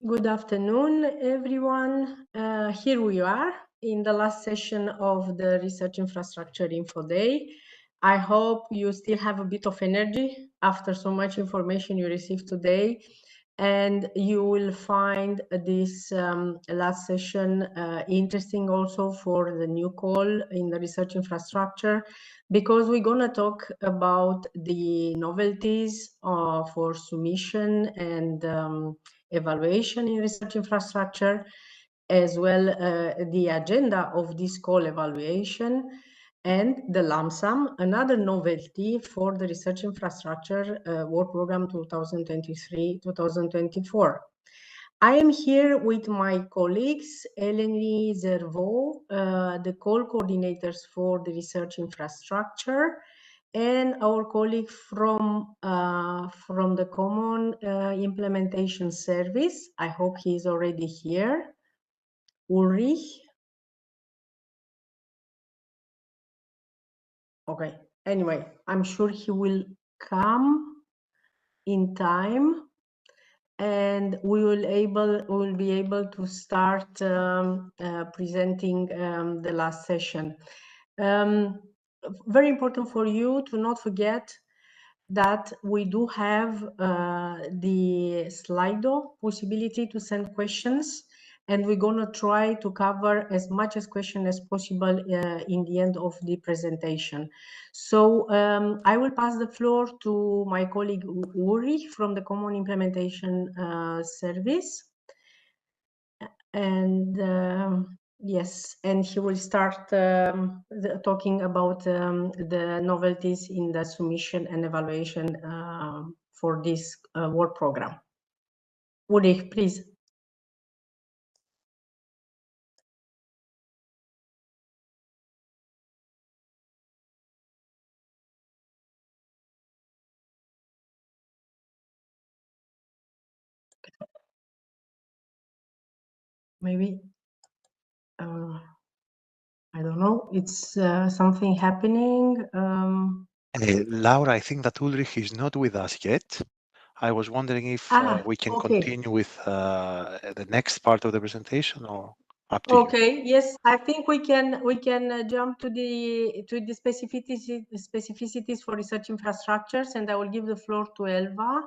Good afternoon, everyone. Here we are in the last session of the Research Infrastructure Info Day. I hope you still have a bit of energy after so much information you received today. And you will find this last session interesting also for the new call in the research infrastructure, because we're going to talk about the novelties for submission and evaluation in research infrastructure, as well the agenda of this call evaluation, and the lump sum, another novelty for the research infrastructure work program 2023-2024. I am here with my colleagues, Eleni Zervo, the call coordinators for the research infrastructure, and our colleague from the Common Implementation Service. I hope he is already here, Ulrich. Okay. Anyway, I'm sure he will come in time, and we will be able to start presenting the last session. Very important for you to not forget that we do have the Slido possibility to send questions, and we're going to try to cover as much as question as possible in the end of the presentation. So I will pass the floor to my colleague Ulrich from the Common Implementation Service. And yes, and he will start talking about the novelties in the submission and evaluation for this work program. Ulrich, please. Maybe, I don't know, it's something happening. Laura, I think that Ulrich is not with us yet. I was wondering if we can continue with the next part of the presentation, or up to you. Yes, I think we can jump to the specificities for research infrastructures, and I will give the floor to Elva,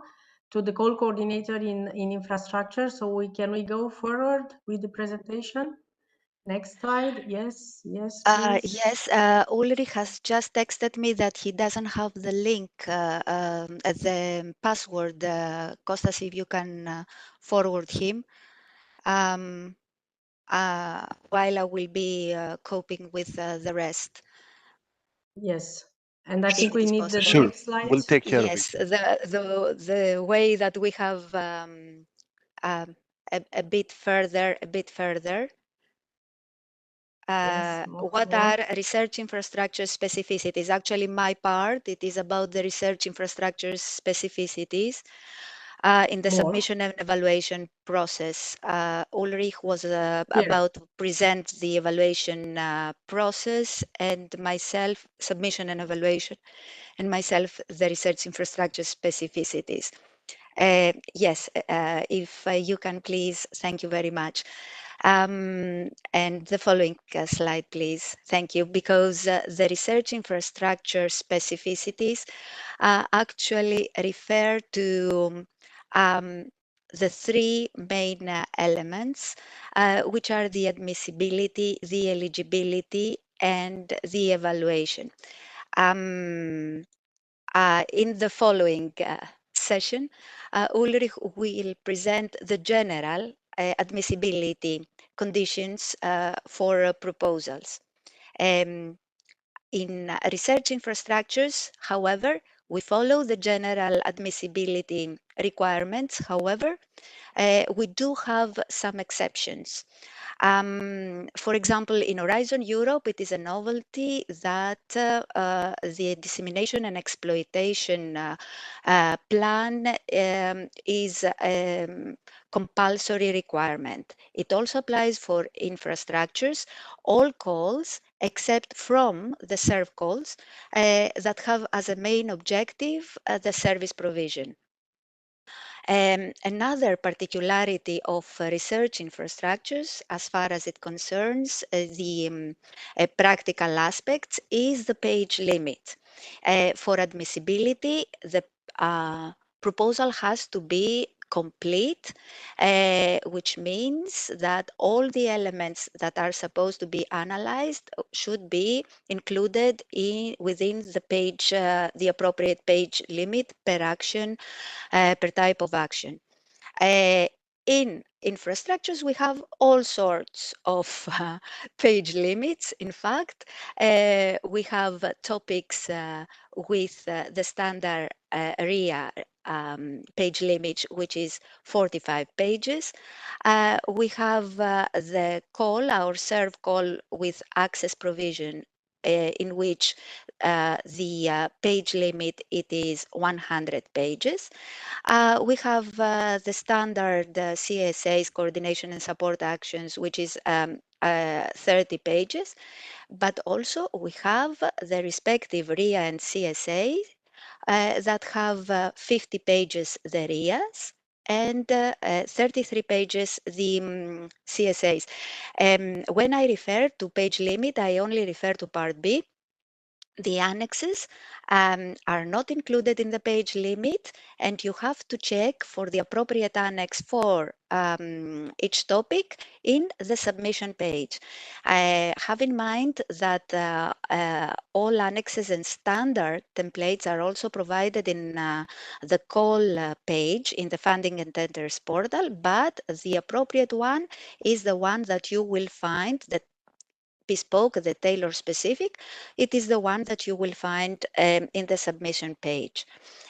to the call coordinator in infrastructure. So we go forward with the presentation? Next slide. Yes, please. Yes, Ulrich has just texted me that he doesn't have the link, the password. Kostas, if you can forward him, while I will be coping with the rest. Yes, and I think we need the next slide. We'll take care of it. Yes, the way that we have a bit further. What are research infrastructure specificities? Actually, my part, it is about the research infrastructure specificities in the submission and evaluation process. Ulrich was about to present the evaluation process, and myself, submission and evaluation, and myself, the research infrastructure specificities. Yes, if you can please, thank you very much. And the following slide, please. Thank you, because the research infrastructure specificities actually refer to the three main elements, which are the admissibility, the eligibility, and the evaluation. In the following session, Ulrich will present the general admissibility conditions for proposals. In research infrastructures, however, we follow the general admissibility requirements. However, we do have some exceptions. For example, in Horizon Europe, it is a novelty that the dissemination and exploitation plan is a compulsory requirement. It also applies for infrastructures, all calls except from the serve calls that have as a main objective the service provision. Another particularity of research infrastructures, as far as it concerns the practical aspects, is the page limit. For admissibility, the proposal has to be complete, which means that all the elements that are supposed to be analyzed should be included within the page, the appropriate page limit per action, per type of action. In infrastructures, we have all sorts of page limits. In fact, we have topics with the standard RIA page limit, which is 45 pages. We have the call, our serve call with access provision, in which the page limit, it is 100 pages. We have the standard CSAs, coordination and support actions, which is 30 pages, but also we have the respective RIA and CSA that have 50 pages the RIAs and 33 pages the CSAs. When I refer to page limit, I only refer to part B. The annexes are not included in the page limit, and you have to check for the appropriate annex for each topic in the submission page. Have in mind that all annexes and standard templates are also provided in the call page in the funding and tenders portal, but the appropriate one is the one that you will find, that bespoke, the tailor specific, it is the one that you will find in the submission page.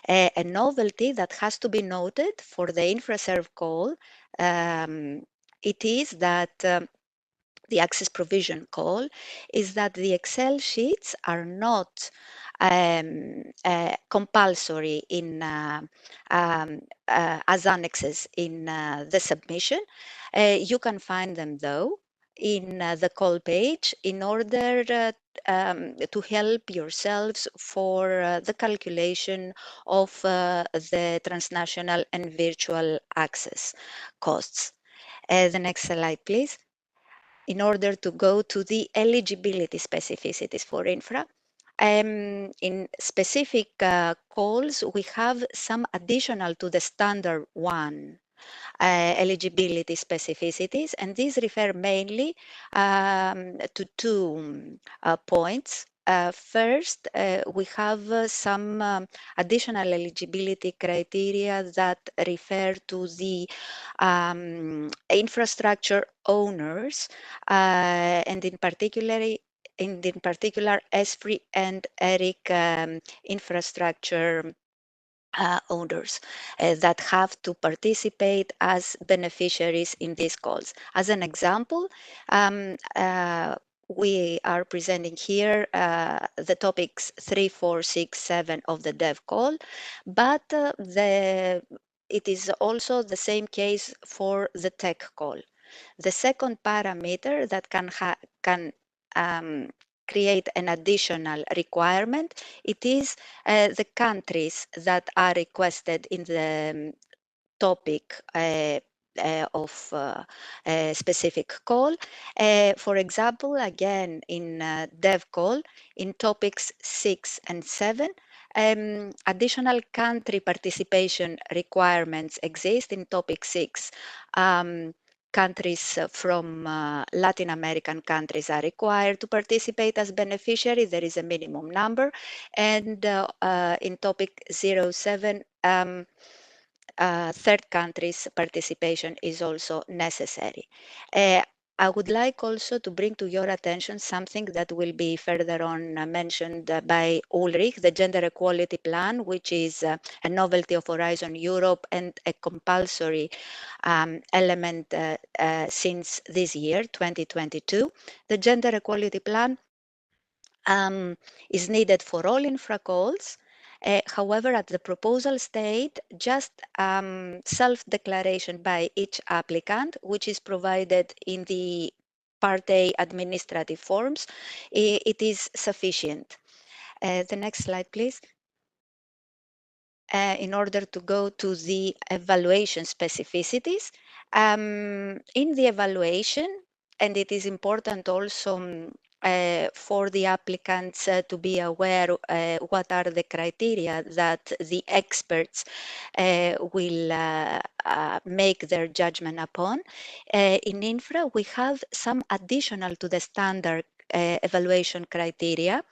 A novelty that has to be noted for the InfraServe call, it is that the access provision call is that the Excel sheets are not compulsory in as annexes in the submission. You can find them though in the call page in order to help yourselves for the calculation of the transnational and virtual access costs. The next slide, please. In order to go to the eligibility specificities for infra. In specific calls, we have some additional to the standard one eligibility specificities, and these refer mainly to two points. First, we have some additional eligibility criteria that refer to the infrastructure owners, and in particular, ESFRI and ERIC infrastructure owners that have to participate as beneficiaries in these calls. As an example, we are presenting here the topics 3, 4, 6, 7 of the dev call, but it is also the same case for the tech call. The second parameter that can create an additional requirement, it is the countries that are requested in the topic of a specific call. For example, again, in dev call, in topics 6 and 7, additional country participation requirements exist. In topic 6, countries from Latin American countries are required to participate as beneficiary. There is a minimum number. And in topic 07, third countries' participation is also necessary. I would like also to bring to your attention something that will be further on mentioned by Ulrich, the gender equality plan, which is a novelty of Horizon Europe and a compulsory element since this year, 2022. The gender equality plan is needed for all infra calls. However, at the proposal stage, just self-declaration by each applicant, which is provided in the Part A administrative forms, it is sufficient. The next slide, please. in order to go to the evaluation specificities. In the evaluation, and it is important also for the applicants to be aware what are the criteria that the experts will make their judgment upon. In infra, we have some additional to the standard evaluation criteria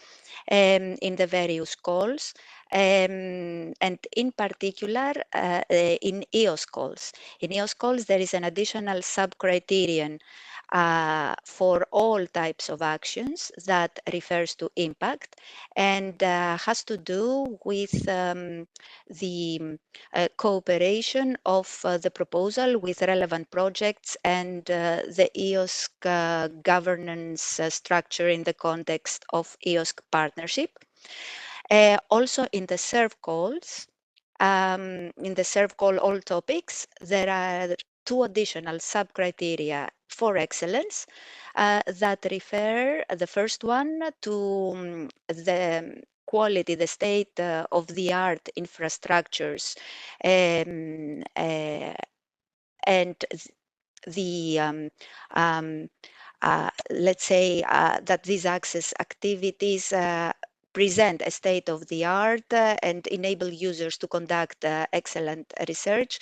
in the various calls. And in particular, in EOS calls. In EOS calls, there is an additional sub-criterion for all types of actions that refers to impact and has to do with the cooperation of the proposal with relevant projects and the EOS governance structure in the context of EOS partnership. Also in the serve calls, in the serve call all topics, there are two additional sub-criteria for excellence that refer, the first one to the quality, the state of the art infrastructures and the let's say that these access activities present a state of the art and enable users to conduct excellent research,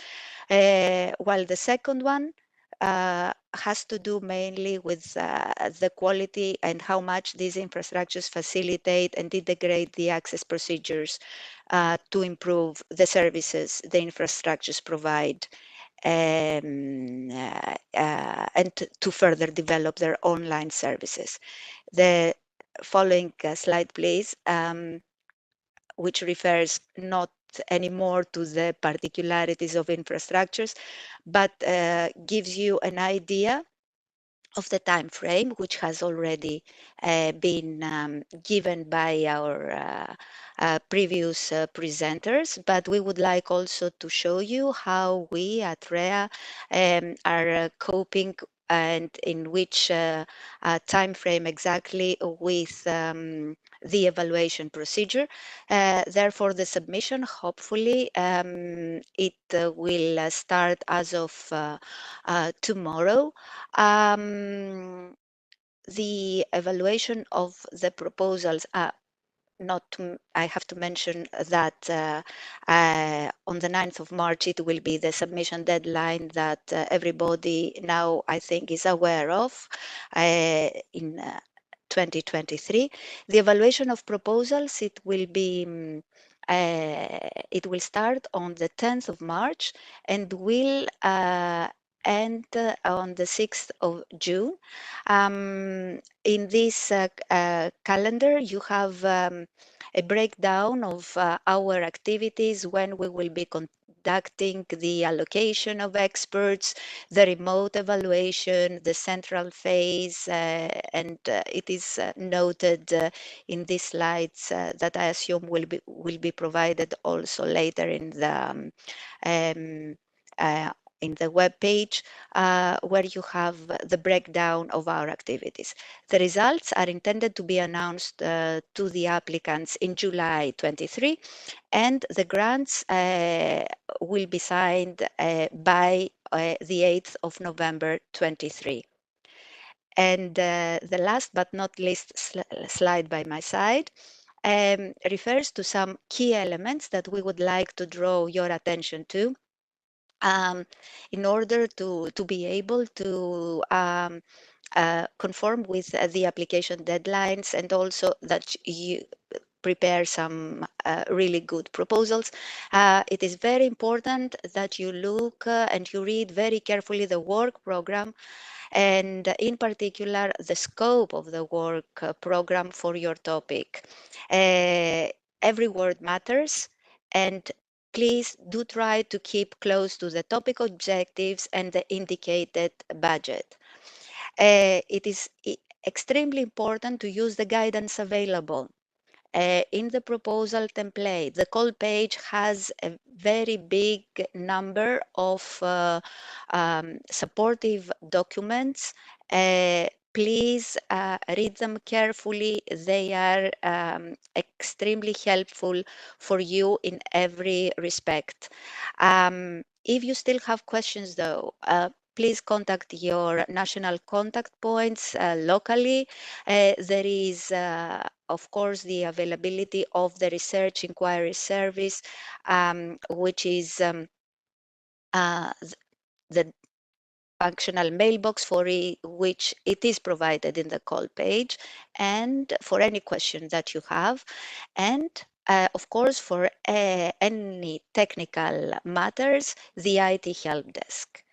while the second one has to do mainly with the quality and how much these infrastructures facilitate and integrate the access procedures to improve the services the infrastructures provide and to further develop their online services. The following slide, please, which refers not anymore to the particularities of infrastructures, but gives you an idea of the time frame, which has already been given by our previous presenters, but we would like also to show you how we at REA are coping and in which time frame exactly with the evaluation procedure. Therefore, the submission, hopefully, it will start as of tomorrow. The evaluation of the proposals I have to mention that on the 9th of March, it will be the submission deadline that everybody now, I think, is aware of in 2023. The evaluation of proposals, it will be it will start on the 10th of March and will end on the 6th of June. In this calendar, you have a breakdown of our activities when we will be conducting the allocation of experts, the remote evaluation, the central phase, and it is noted in these slides that I assume will be provided also later in the web page where you have the breakdown of our activities. The results are intended to be announced to the applicants in July 23, and the grants will be signed by the 8th of November 23. And the last but not least slide by my side refers to some key elements that we would like to draw your attention to in order to be able to conform with the application deadlines and also that you prepare some really good proposals. It is very important that you look and you read very carefully the work program and in particular the scope of the work program for your topic. Every word matters, and please do try to keep close to the topic objectives and the indicated budget. It is extremely important to use the guidance available. In the proposal template, the call page has a very big number of supportive documents Please read them carefully. They are extremely helpful for you in every respect. If you still have questions though, please contact your national contact points locally. There is, of course, the availability of the Research Inquiry Service, which is the functional mailbox for which it is provided in the call page, and for any question that you have, and of course for any technical matters, the IT help desk.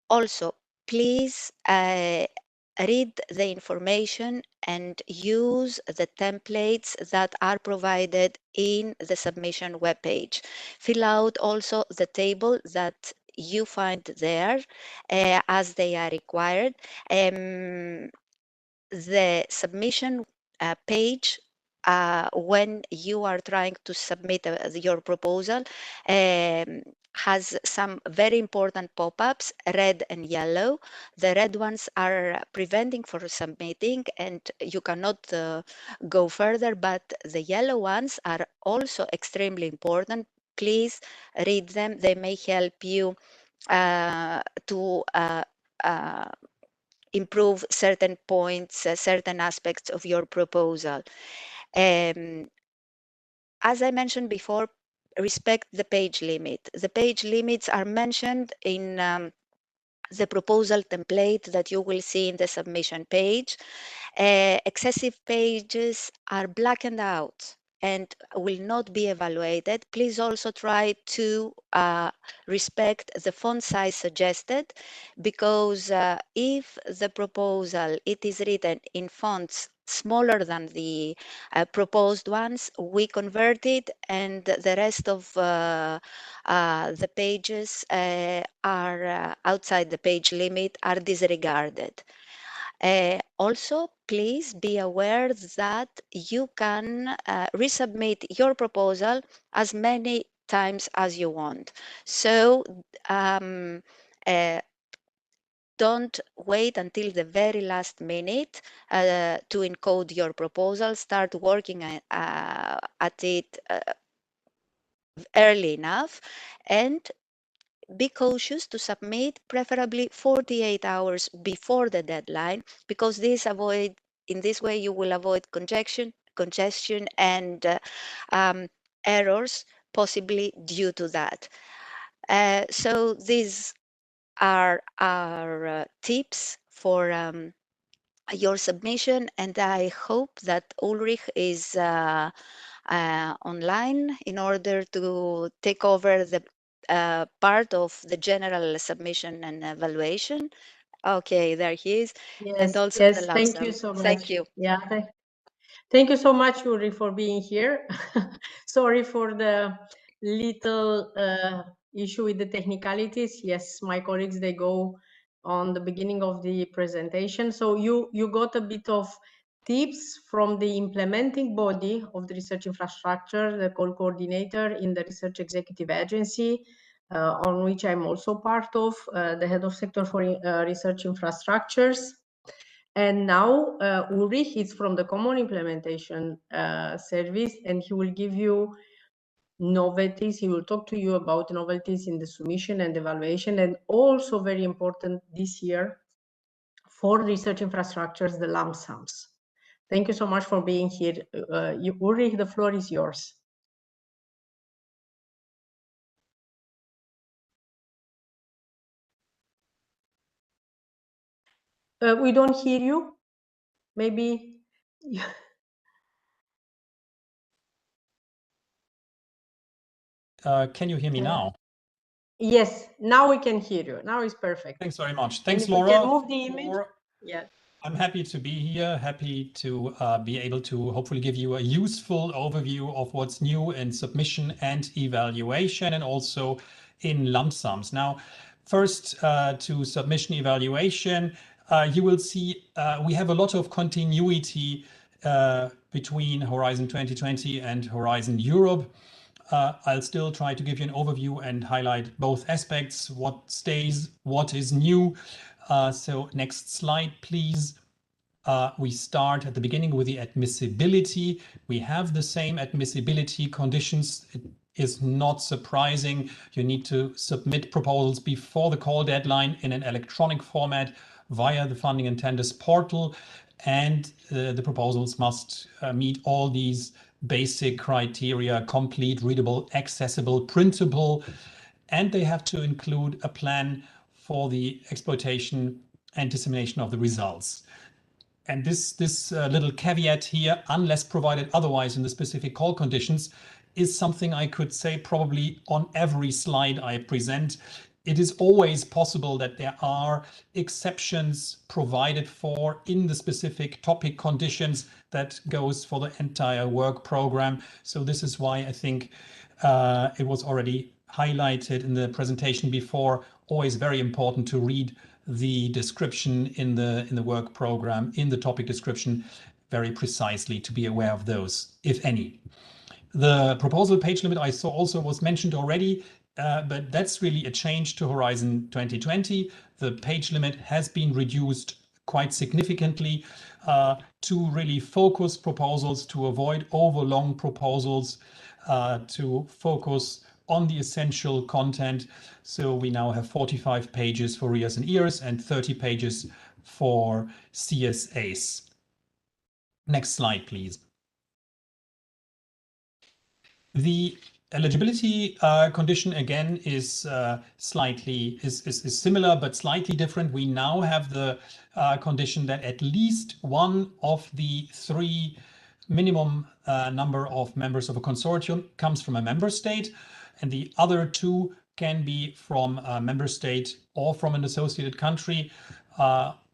Also, please read the information and use the templates that are provided in the submission webpage. Fill out also the table that you find there as they are required. The submission page, when you are trying to submit your proposal, has some very important pop-ups, red and yellow. The red ones are preventing for submitting and you cannot go further, but the yellow ones are also extremely important. Please read them. They may help you to improve certain points, certain aspects of your proposal. As I mentioned before, respect the page limit. The page limits are mentioned in the proposal template that you will see in the submission page. Excessive pages are blackened out and will not be evaluated. Please also try to respect the font size suggested, because if the proposal it is written in fonts smaller than the proposed ones, we convert it and the rest of the pages are outside the page limit, are disregarded. Also, please be aware that you can resubmit your proposal as many times as you want. So don't wait until the very last minute to encode your proposal. Start working at it early enough, and be cautious to submit preferably 48 hours before the deadline, because in this way you will avoid congestion and errors possibly due to that. So these are our tips for your submission, and I hope that Ulrich is online in order to take over the part of the general submission and evaluation. Okay, there he is. Yes, and also yes, the lump thank sum. you so much. Thank you. Yeah, thank you so much, Uri, for being here. Sorry for the little issue with the technicalities. Yes, my colleagues, they go on the beginning of the presentation. So you got a bit of tips from the implementing body of the research infrastructure, the call coordinator in the Research Executive Agency, on which I'm also part of, the head of sector for research infrastructures. And now Ulrich is from the Common Implementation Service, and he will give you novelties. He will talk to you about novelties in the submission and evaluation, and also very important this year for research infrastructures, the lump sums. Thank you so much for being here. Ulrich, the floor is yours. We don't hear you. Maybe. Can you hear me now? Yes, now we can hear you. Now it's perfect. Thanks very much. Thanks, and if Laura. We can move the image. Yeah. I'm happy to be here, happy to be able to hopefully give you a useful overview of what's new in submission and evaluation, and also in lump sums. Now, first to submission evaluation, you will see we have a lot of continuity between Horizon 2020 and Horizon Europe. I'll still try to give you an overview and highlight both aspects, what stays, what is new. So next slide, please. We start at the beginning with the admissibility. We have the same admissibility conditions. It is not surprising. You need to submit proposals before the call deadline in an electronic format via the Funding and Tenders portal. And the proposals must meet all these basic criteria: complete, readable, accessible, printable, and they have to include a plan for the exploitation and dissemination of the results. And this little caveat here, unless provided otherwise in the specific call conditions, is something I could say probably on every slide I present. It is always possible that there are exceptions provided for in the specific topic conditions that goes for the entire work program. So this is why I think it was already highlighted in the presentation before, always very important to read the description in the work program, in the topic description, very precisely, to be aware of those, if any. The proposal page limit I saw also was mentioned already, but that's really a change to Horizon 2020. The page limit has been reduced quite significantly to really focus proposals, to avoid overlong proposals, to focus on the essential content. So we now have 45 pages for RIAs and EARs and 30 pages for CSAs. Next slide, please. The eligibility condition again is similar but slightly different. We now have the condition that at least one of the 3 minimum number of members of a consortium comes from a member state, and the other 2 can be from a member state or from an associated country.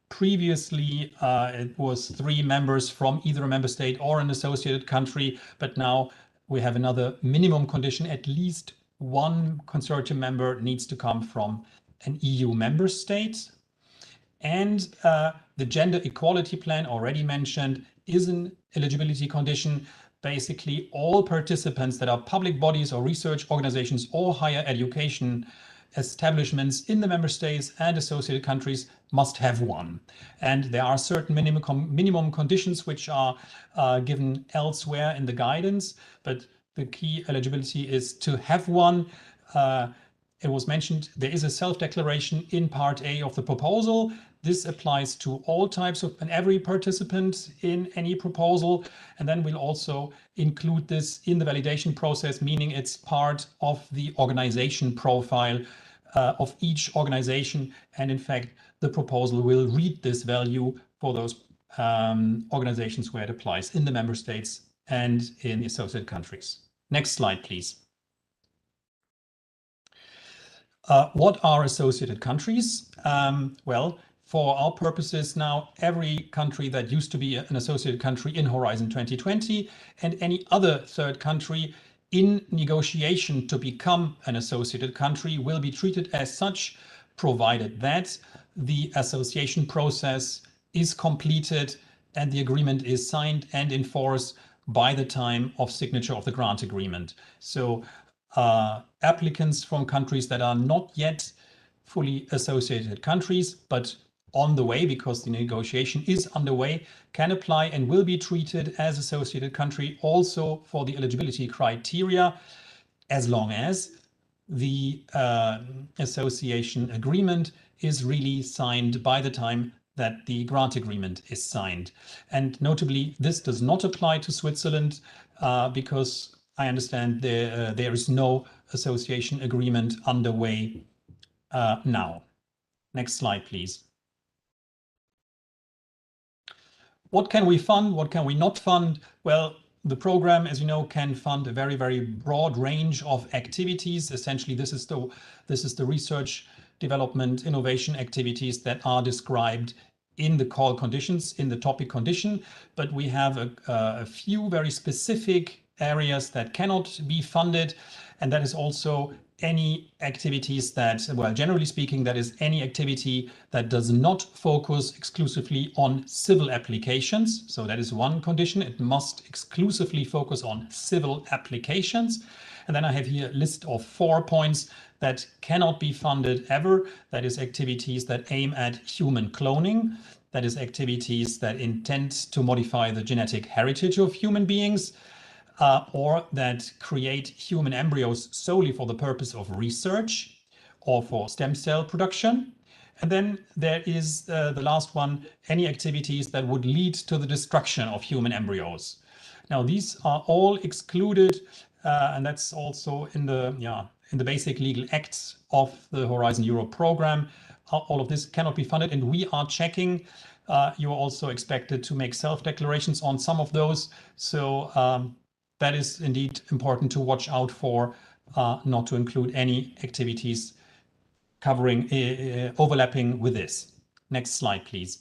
Previously, it was 3 members from either a member state or an associated country, but now we have another minimum condition. At least 1 consortium member needs to come from an EU member state. And the gender equality plan, already mentioned, is an eligibility condition. Basically, all participants that are public bodies or research organizations or higher education establishments in the member states and associated countries must have one. And there are certain minimum conditions which are given elsewhere in the guidance, but the key eligibility is to have one. It was mentioned there is a self-declaration in Part A of the proposal. This applies to all types of and every participant in any proposal. And then we'll also include this in the validation process, meaning it's part of the organization profile of each organization. And in fact, the proposal will read this value for those organizations where it applies in the member states and in the associated countries. Next slide, please. What are associated countries? Well, for our purposes now, every country that used to be an associated country in Horizon 2020 and any other third country in negotiation to become an associated country will be treated as such, provided that the association process is completed and the agreement is signed and enforced by the time of signature of the grant agreement. So applicants from countries that are not yet fully associated countries, but on the way, because the negotiation is underway, can apply and will be treated as associated country also for the eligibility criteria, as long as the association agreement is really signed by the time that the grant agreement is signed. And notably, this does not apply to Switzerland because I understand there is no association agreement underway now. Next slide, please. What can we fund? What can we not fund? Well, the program, as you know, can fund a very, very broad range of activities. Essentially, this is the research, development, innovation activities that are described in the call conditions, in the topic condition. But we have a few very specific areas that cannot be funded. And that is also any activities that, well, generally speaking, that is any activity that does not focus exclusively on civil applications. So that is one condition. It must exclusively focus on civil applications. And then I have here a list of 4 points that cannot be funded ever. That is activities that aim at human cloning. That is activities that intend to modify the genetic heritage of human beings. Or that create human embryos solely for the purpose of research or for stem cell production. And then there is the last one, any activities that would lead to the destruction of human embryos. Now, these are all excluded, and that's also in the basic legal acts of the Horizon Europe program. All of this cannot be funded, and we are checking. You are also expected to make self-declarations on some of those. So that is indeed important to watch out for, not to include any activities covering overlapping with this. Next slide, please.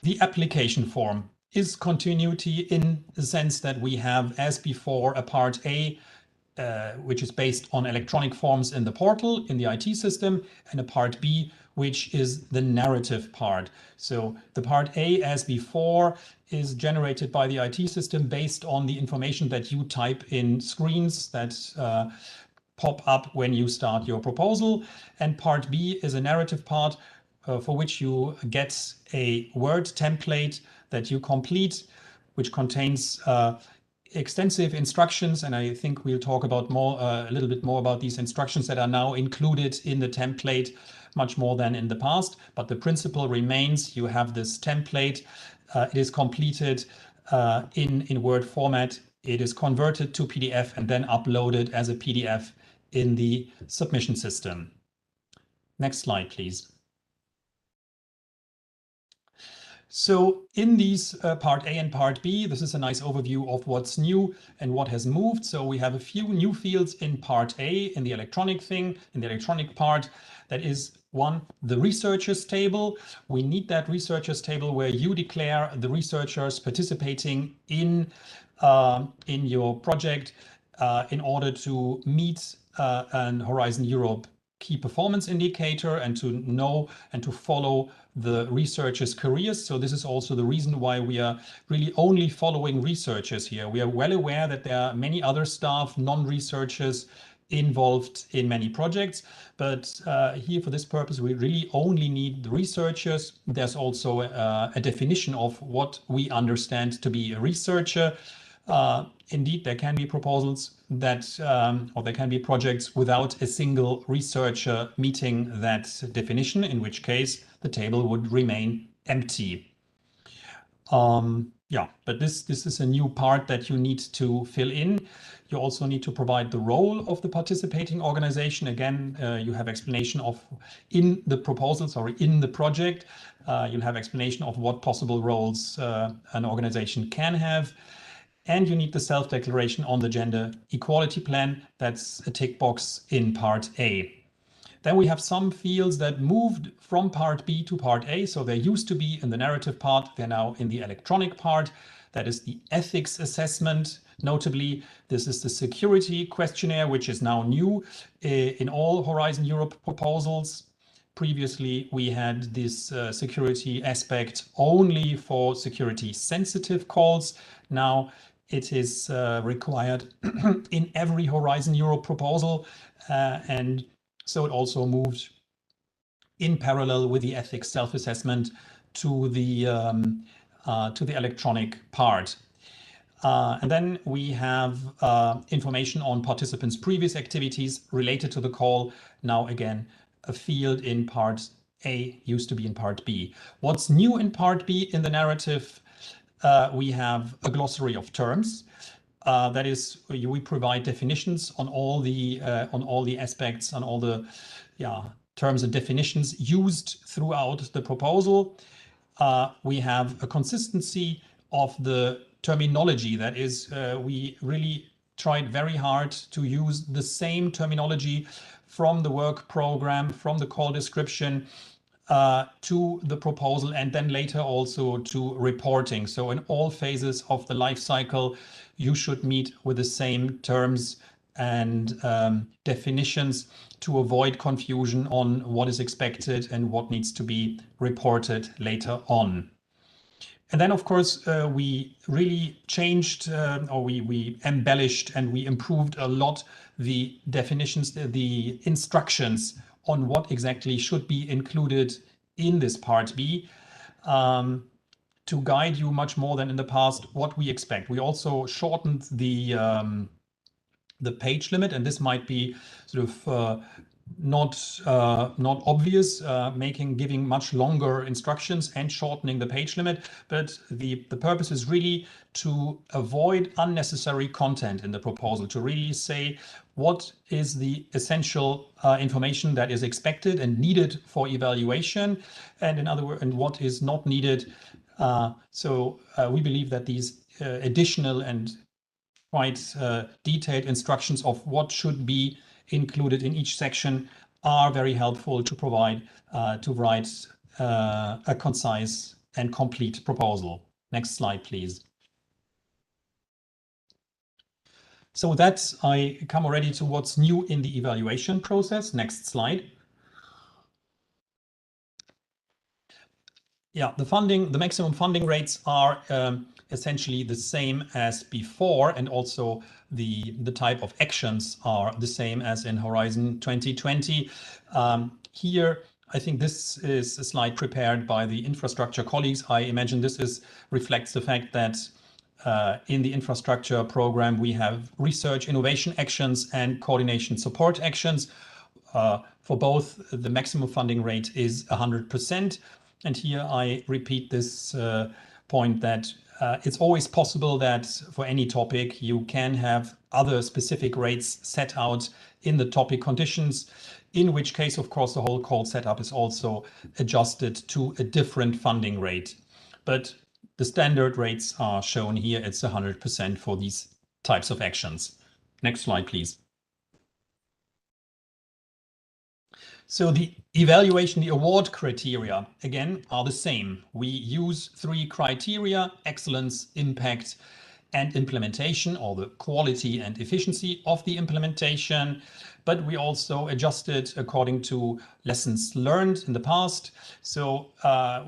The application form is continuity in the sense that we have, as before, a part A, which is based on electronic forms in the portal, in the IT system, and a part B, which is the narrative part. So the part A, as before, is generated by the IT system based on the information that you type in screens that pop up when you start your proposal. And part B is a narrative part for which you get a Word template that you complete, which contains extensive instructions, and I think we'll talk about a little bit more about these instructions that are now included in the template, much more than in the past. But the principle remains: you have this template, it is completed in Word format, it is converted to PDF and then uploaded as a PDF in the submission system. Next slide, please. So in these part A and part B, this is a nice overview of what's new and what has moved. So we have a few new fields in part A, in the electronic part. That is one, the researchers table. We need that researchers table where you declare the researchers participating in your project in order to meet an Horizon Europe key performance indicator and to know and to follow the researchers' careers. So this is also the reason why we are really only following researchers here. We are well aware that there are many other staff, non-researchers, involved in many projects, but here for this purpose we really only need the researchers. There's also a definition of what we understand to be a researcher. Indeed, there can be proposals that, or there can be projects without a single researcher meeting that definition, in which case the table would remain empty. Yeah, but this is a new part that you need to fill in. You also need to provide the role of the participating organization. Again, you have explanation of in the proposals or in the project. You'll have explanation of what possible roles an organization can have. And you need the self-declaration on the gender equality plan. That's a tick box in part A. Then we have some fields that moved from part B to part A. So they used to be in the narrative part. They're now in the electronic part. That is the ethics assessment. Notably, this is the security questionnaire, which is now new in all Horizon Europe proposals. Previously, we had this security aspect only for security sensitive calls. Now it is required in every Horizon Europe proposal, and so it also moved in parallel with the ethics self-assessment to the electronic part. And then we have information on participants' previous activities related to the call. Now again, a field in part A used to be in part B. What's new in part B in the narrative? We have a glossary of terms. That is, we provide definitions on all the aspects, on all the terms and definitions used throughout the proposal. We have a consistency of the terminology. That is, we really tried very hard to use the same terminology from the work program, from the call description, to the proposal, and then later also to reporting. So in all phases of the life cycle, you should meet with the same terms and definitions to avoid confusion on what is expected and what needs to be reported later on. And then, of course, we really changed or we embellished and we improved a lot the definitions, the instructions on what exactly should be included in this part B to guide you much more than in the past what we expect. We also shortened the page limit, and this might be sort of not obvious, giving much longer instructions and shortening the page limit, but the purpose is really to avoid unnecessary content in the proposal, to really say what is the essential information that is expected and needed for evaluation, and in other words, and what is not needed. So we believe that these additional and quite detailed instructions of what should be included in each section are very helpful to provide to write a concise and complete proposal. Next slide, please. So with that, I come already to what's new in the evaluation process. Next slide. Yeah, the maximum funding rates are essentially the same as before, and also the type of actions are the same as in Horizon 2020. Here, I think this is a slide prepared by the infrastructure colleagues. I imagine this reflects the fact that in the infrastructure program, we have research innovation actions and coordination support actions. For both, the maximum funding rate is 100%. And here I repeat this point that it's always possible that for any topic, you can have other specific rates set out in the topic conditions, in which case, of course, the whole call setup is also adjusted to a different funding rate. But the standard rates are shown here. It's 100% for these types of actions. Next slide, please. So the evaluation, the award criteria, again, are the same. We use 3 criteria: excellence, impact, and implementation, or the quality and efficiency of the implementation. But we also adjusted according to lessons learned in the past. So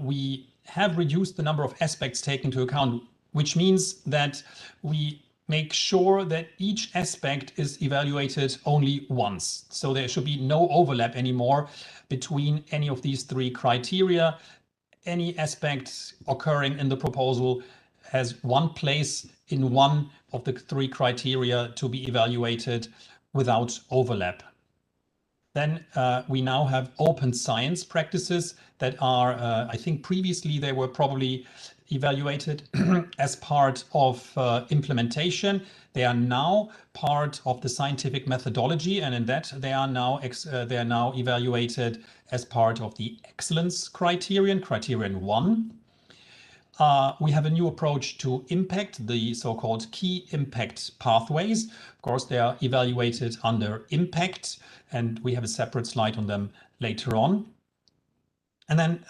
we have reduced the number of aspects taken into account, which means that we make sure that each aspect is evaluated only once. So there should be no overlap anymore between any of these 3 criteria. Any aspect occurring in the proposal has one place in one of the 3 criteria to be evaluated without overlap. Then we now have open science practices that are, I think previously they were probably evaluated as part of implementation. They are now part of the scientific methodology, and in that they are now evaluated as part of the excellence criterion 1. We have a new approach to impact, the so-called key impact pathways. Of course, they are evaluated under impact, and we have a separate slide on them later on. And then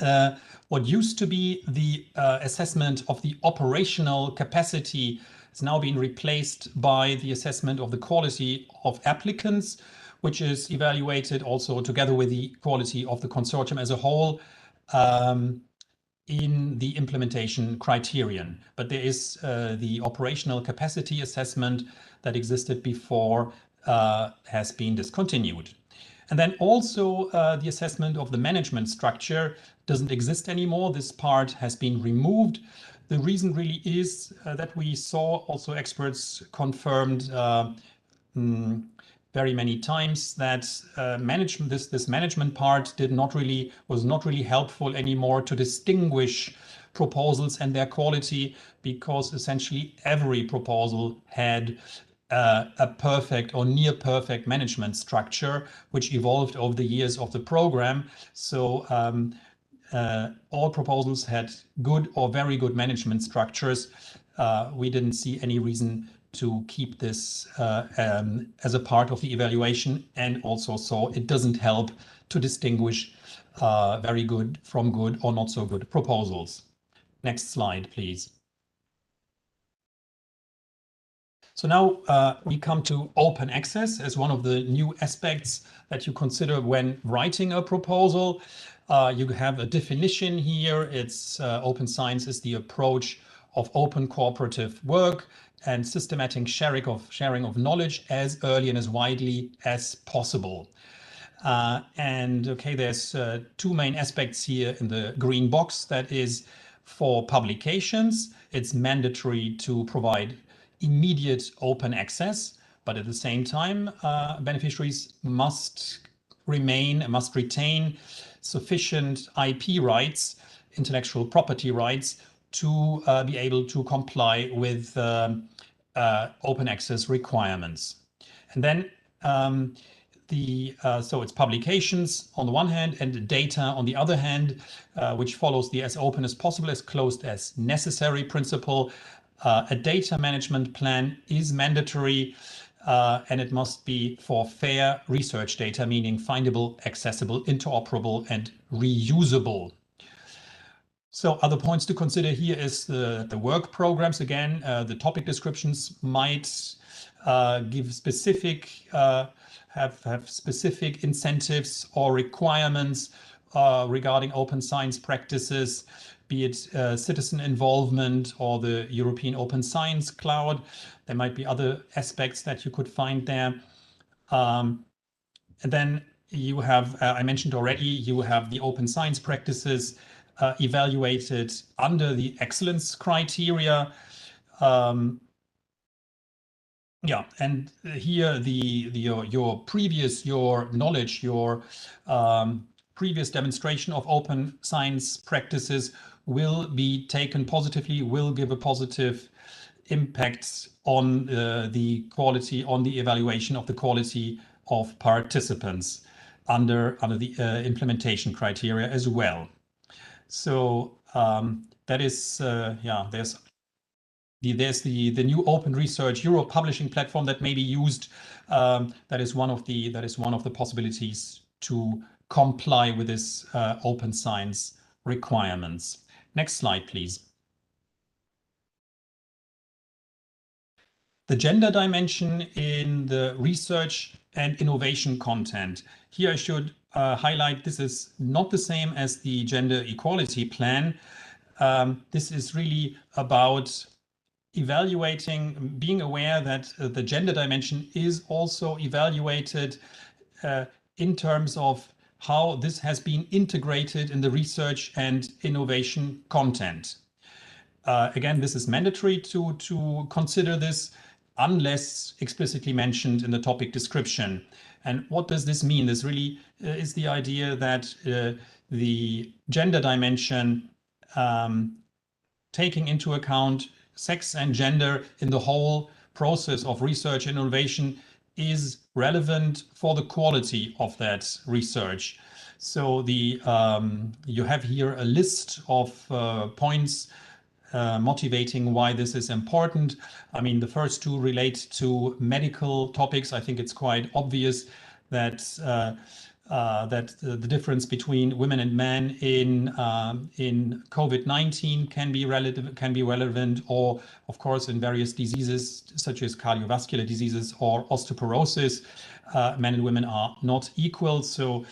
what used to be the assessment of the operational capacity has now been replaced by the assessment of the quality of applicants, which is evaluated also together with the quality of the consortium as a whole in the implementation criterion. But there is the operational capacity assessment that existed before has been discontinued. And then also the assessment of the management structure doesn't exist anymore. This part has been removed. The reason really is that we saw also experts confirmed very many times that this management part was not really helpful anymore to distinguish proposals and their quality, because essentially every proposal had a perfect or near perfect management structure, which evolved over the years of the program. So all proposals had good or very good management structures. We didn't see any reason to keep this as a part of the evaluation, and also saw it doesn't help to distinguish very good from good or not so good proposals. Next slide, please. So now we come to open access as one of the new aspects that you consider when writing a proposal. You have a definition here. It's open science is the approach of open cooperative work and systematic sharing of knowledge as early and as widely as possible. There's two main aspects here in the green box. That is, for publications, it's mandatory to provide immediate open access, but at the same time, beneficiaries must retain sufficient IP rights, intellectual property rights, to be able to comply with open access requirements. And then so it's publications on the one hand and data on the other hand, which follows the as open as possible, as closed as necessary principle. A data management plan is mandatory, and it must be for fair research data, meaning findable, accessible, interoperable, and reusable. So other points to consider here is the work programs. Again, the topic descriptions might give specific have specific incentives or requirements regarding open science practices, be it citizen involvement or the European Open Science Cloud. There might be other aspects that you could find there. And then you have, I mentioned already, you have the open science practices evaluated under the excellence criteria. And here your knowledge, your previous demonstration of open science practices will be taken positively, will give a positive impact on the quality, on the evaluation of the quality of participants under the implementation criteria as well. So that is, there's the new Open Research Europe publishing platform that may be used. That is one of the possibilities to comply with this open science requirements. Next slide, please. The gender dimension in the research and innovation content. Here I should highlight this is not the same as the gender equality plan. This is really about evaluating, being aware that the gender dimension is also evaluated in terms of how this has been integrated in the research and innovation content. Again, this is mandatory to consider this unless explicitly mentioned in the topic description. And what does this mean? This really is the idea that the gender dimension, taking into account sex and gender in the whole process of research and innovation, is relevant for the quality of that research. So you have here a list of points motivating why this is important. I mean, the first two relate to medical topics. I think it's quite obvious that the difference between women and men in COVID-19 can be relevant, or of course in various diseases such as cardiovascular diseases or osteoporosis. Men and women are not equal, so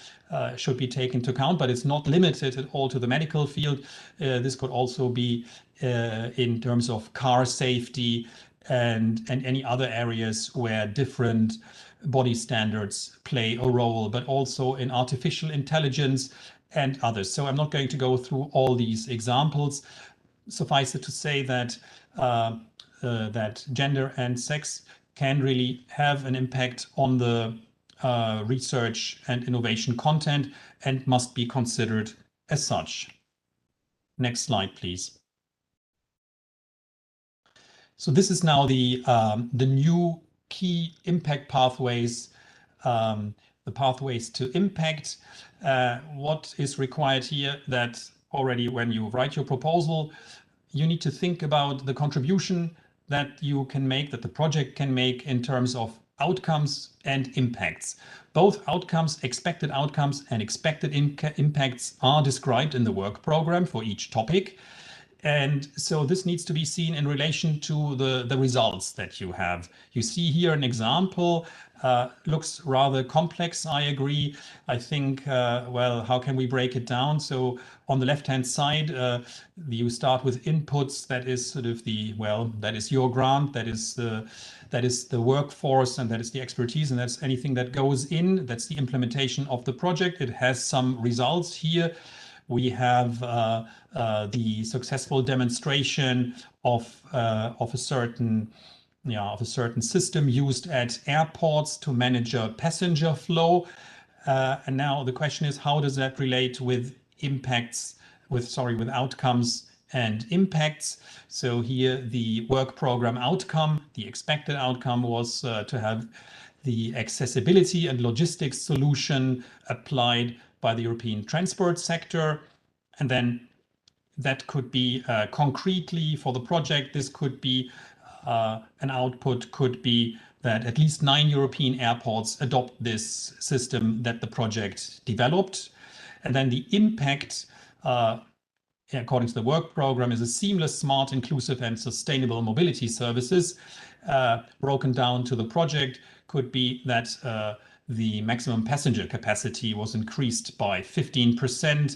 should be taken into account, but it's not limited at all to the medical field. This could also be in terms of car safety and any other areas where different body standards play a role, but also in artificial intelligence and others. So I'm not going to go through all these examples. Suffice it to say that that gender and sex can really have an impact on the research and innovation content and must be considered as such. Next slide, please. So this is now the new key impact pathways, the pathways to impact. What is required here, that already when you write your proposal, you need to think about the contribution that you can make, that the project can make in terms of outcomes and impacts. Both outcomes, expected outcomes and expected impacts are described in the work program for each topic. And so this needs to be seen in relation to the results that you have. You see here an example, looks rather complex, I agree. I think, well, how can we break it down? So on the left-hand side, you start with inputs. That is sort of the, well, that is your grant, that is the workforce, and that is the expertise, and that's anything that goes in. That's the implementation of the project. It has some results here. We have the successful demonstration of a certain system used at airports to manage a passenger flow. And now the question is, how does that relate with outcomes and impacts? So here the work program outcome, the expected outcome was to have the accessibility and logistics solution applied by the European transport sector. And then that could be concretely for the project, this could be an output could be that at least 9 European airports adopt this system that the project developed. And then the impact, according to the work program, is a seamless, smart, inclusive and sustainable mobility services. Broken down to the project could be that the maximum passenger capacity was increased by 15%,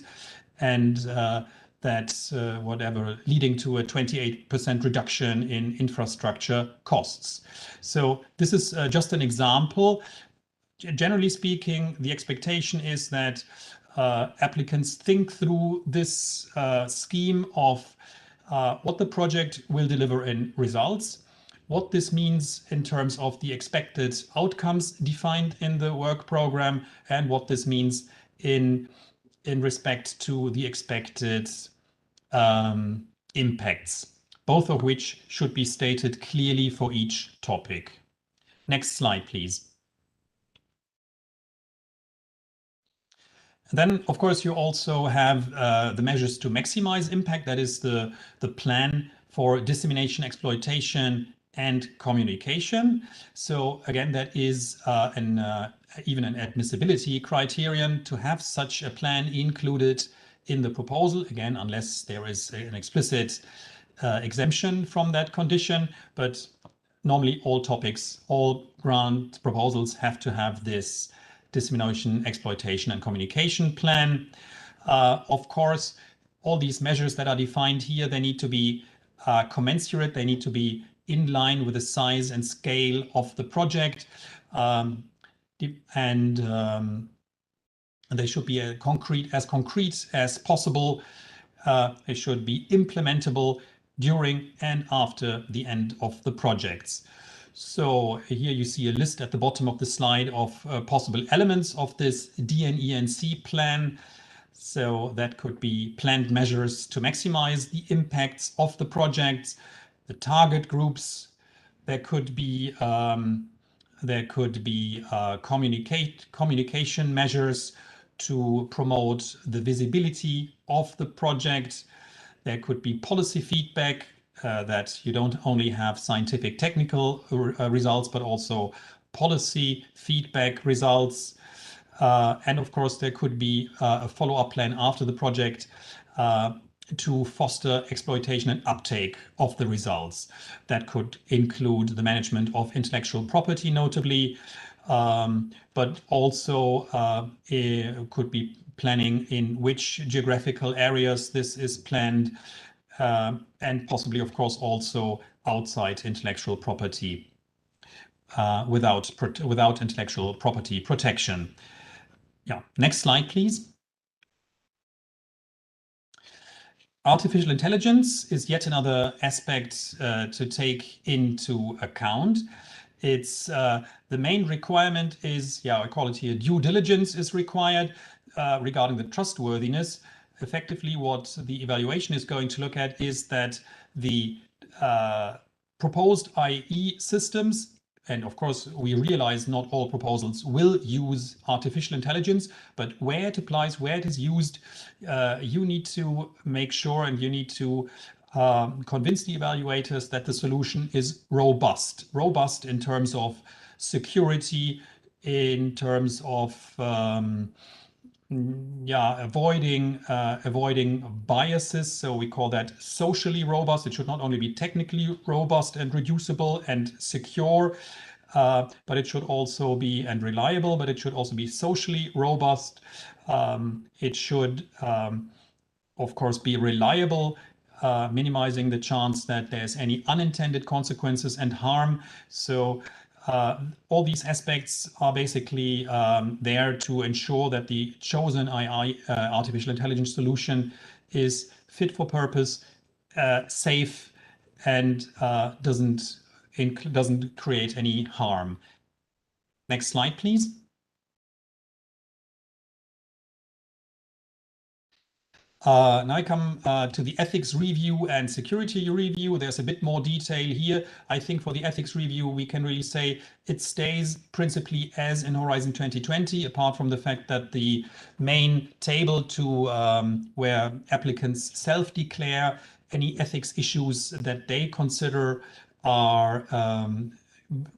and that's leading to a 28% reduction in infrastructure costs. So this is just an example. Generally speaking, the expectation is that applicants think through this scheme of what the project will deliver in results, what this means in terms of the expected outcomes defined in the work program, and what this means in respect to the expected impacts, both of which should be stated clearly for each topic. Next slide, please. And then, of course, you also have the measures to maximize impact. That is the plan for dissemination, exploitation, and communication. So again, that is even an admissibility criterion to have such a plan included in the proposal, again, unless there is an explicit exemption from that condition. But normally all topics, all grant proposals have to have this dissemination, exploitation, and communication plan. Of course, all these measures that are defined here, they need to be commensurate, they need to be in line with the size and scale of the project, and they should be as concrete as possible. They should be implementable during and after the end of the projects. So here you see a list at the bottom of the slide of possible elements of this DNENC plan. So that could be planned measures to maximize the impacts of the projects, the target groups. There could be communication measures to promote the visibility of the project. There could be policy feedback, that you don't only have scientific technical results, but also policy feedback results. And of course, there could be a follow-up plan after the project to foster exploitation and uptake of the results. That could include the management of intellectual property, notably, but also it could be planning in which geographical areas this is planned, and possibly, of course, also outside intellectual property, without intellectual property protection. Yeah, next slide, please. Artificial intelligence is yet another aspect to take into account. It's the main requirement is, I call it here, due diligence is required regarding the trustworthiness. Effectively, what the evaluation is going to look at is that the proposed IE systems, and of course, we realize not all proposals will use artificial intelligence, but where it applies, where it is used, you need to make sure and you need to convince the evaluators that the solution is robust in terms of security in terms of avoiding biases. So we call that socially robust. It should not only be technically robust and reducible and secure, but it should also be, and reliable, but it should also be socially robust. It should, of course, be reliable, minimizing the chance that there's any unintended consequences and harm. So all these aspects are basically there to ensure that the chosen AI, artificial intelligence solution, is fit for purpose, safe, and doesn't create any harm. Next slide, please. Now I come to the ethics review and security review. There's a bit more detail here. I think for the ethics review, we can really say it stays principally as in Horizon 2020, apart from the fact that the main table to where applicants self-declare any ethics issues that they consider are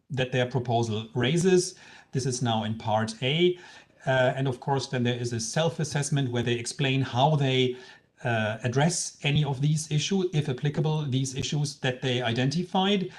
that their proposal raises. This is now in part A. And of course, then there is a self-assessment where they explain how they address any of these issues, if applicable, these issues that they identified.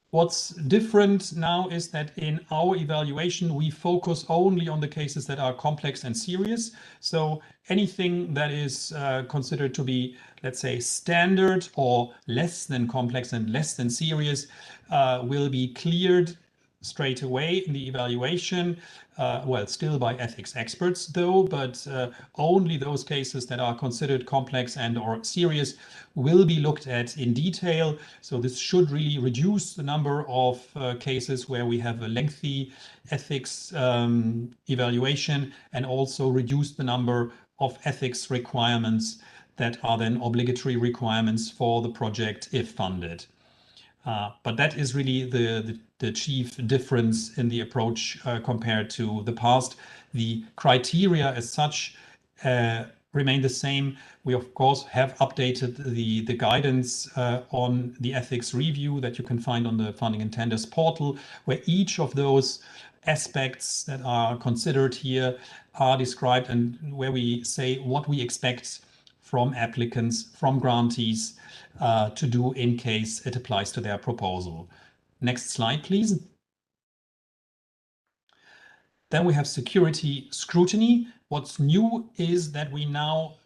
What's different now is that in our evaluation, we focus only on the cases that are complex and serious. So anything that is considered to be, let's say, standard or less than complex and less than serious will be cleared straight away in the evaluation, well, still by ethics experts though, but only those cases that are considered complex and or serious will be looked at in detail. So this should really reduce the number of cases where we have a lengthy ethics evaluation, and also reduce the number of ethics requirements that are then obligatory requirements for the project if funded. But that is really the chief difference in the approach compared to the past. The criteria as such remain the same. We, of course, have updated the guidance on the ethics review that you can find on the Funding and Tenders portal, where each of those aspects that are considered here are described, and where we say what we expect from applicants, from grantees, to do in case it applies to their proposal. Next slide, please. Then we have security scrutiny. What's new is that we now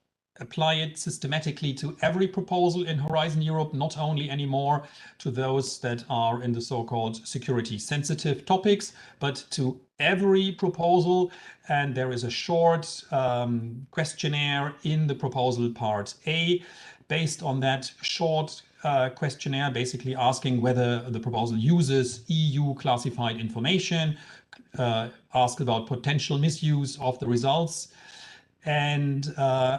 apply it systematically to every proposal in Horizon Europe, not only anymore to those that are in the so-called security sensitive topics, but to every proposal. And there is a short questionnaire in the proposal part A. Based on that short questionnaire, basically asking whether the proposal uses EU classified information, ask about potential misuse of the results, and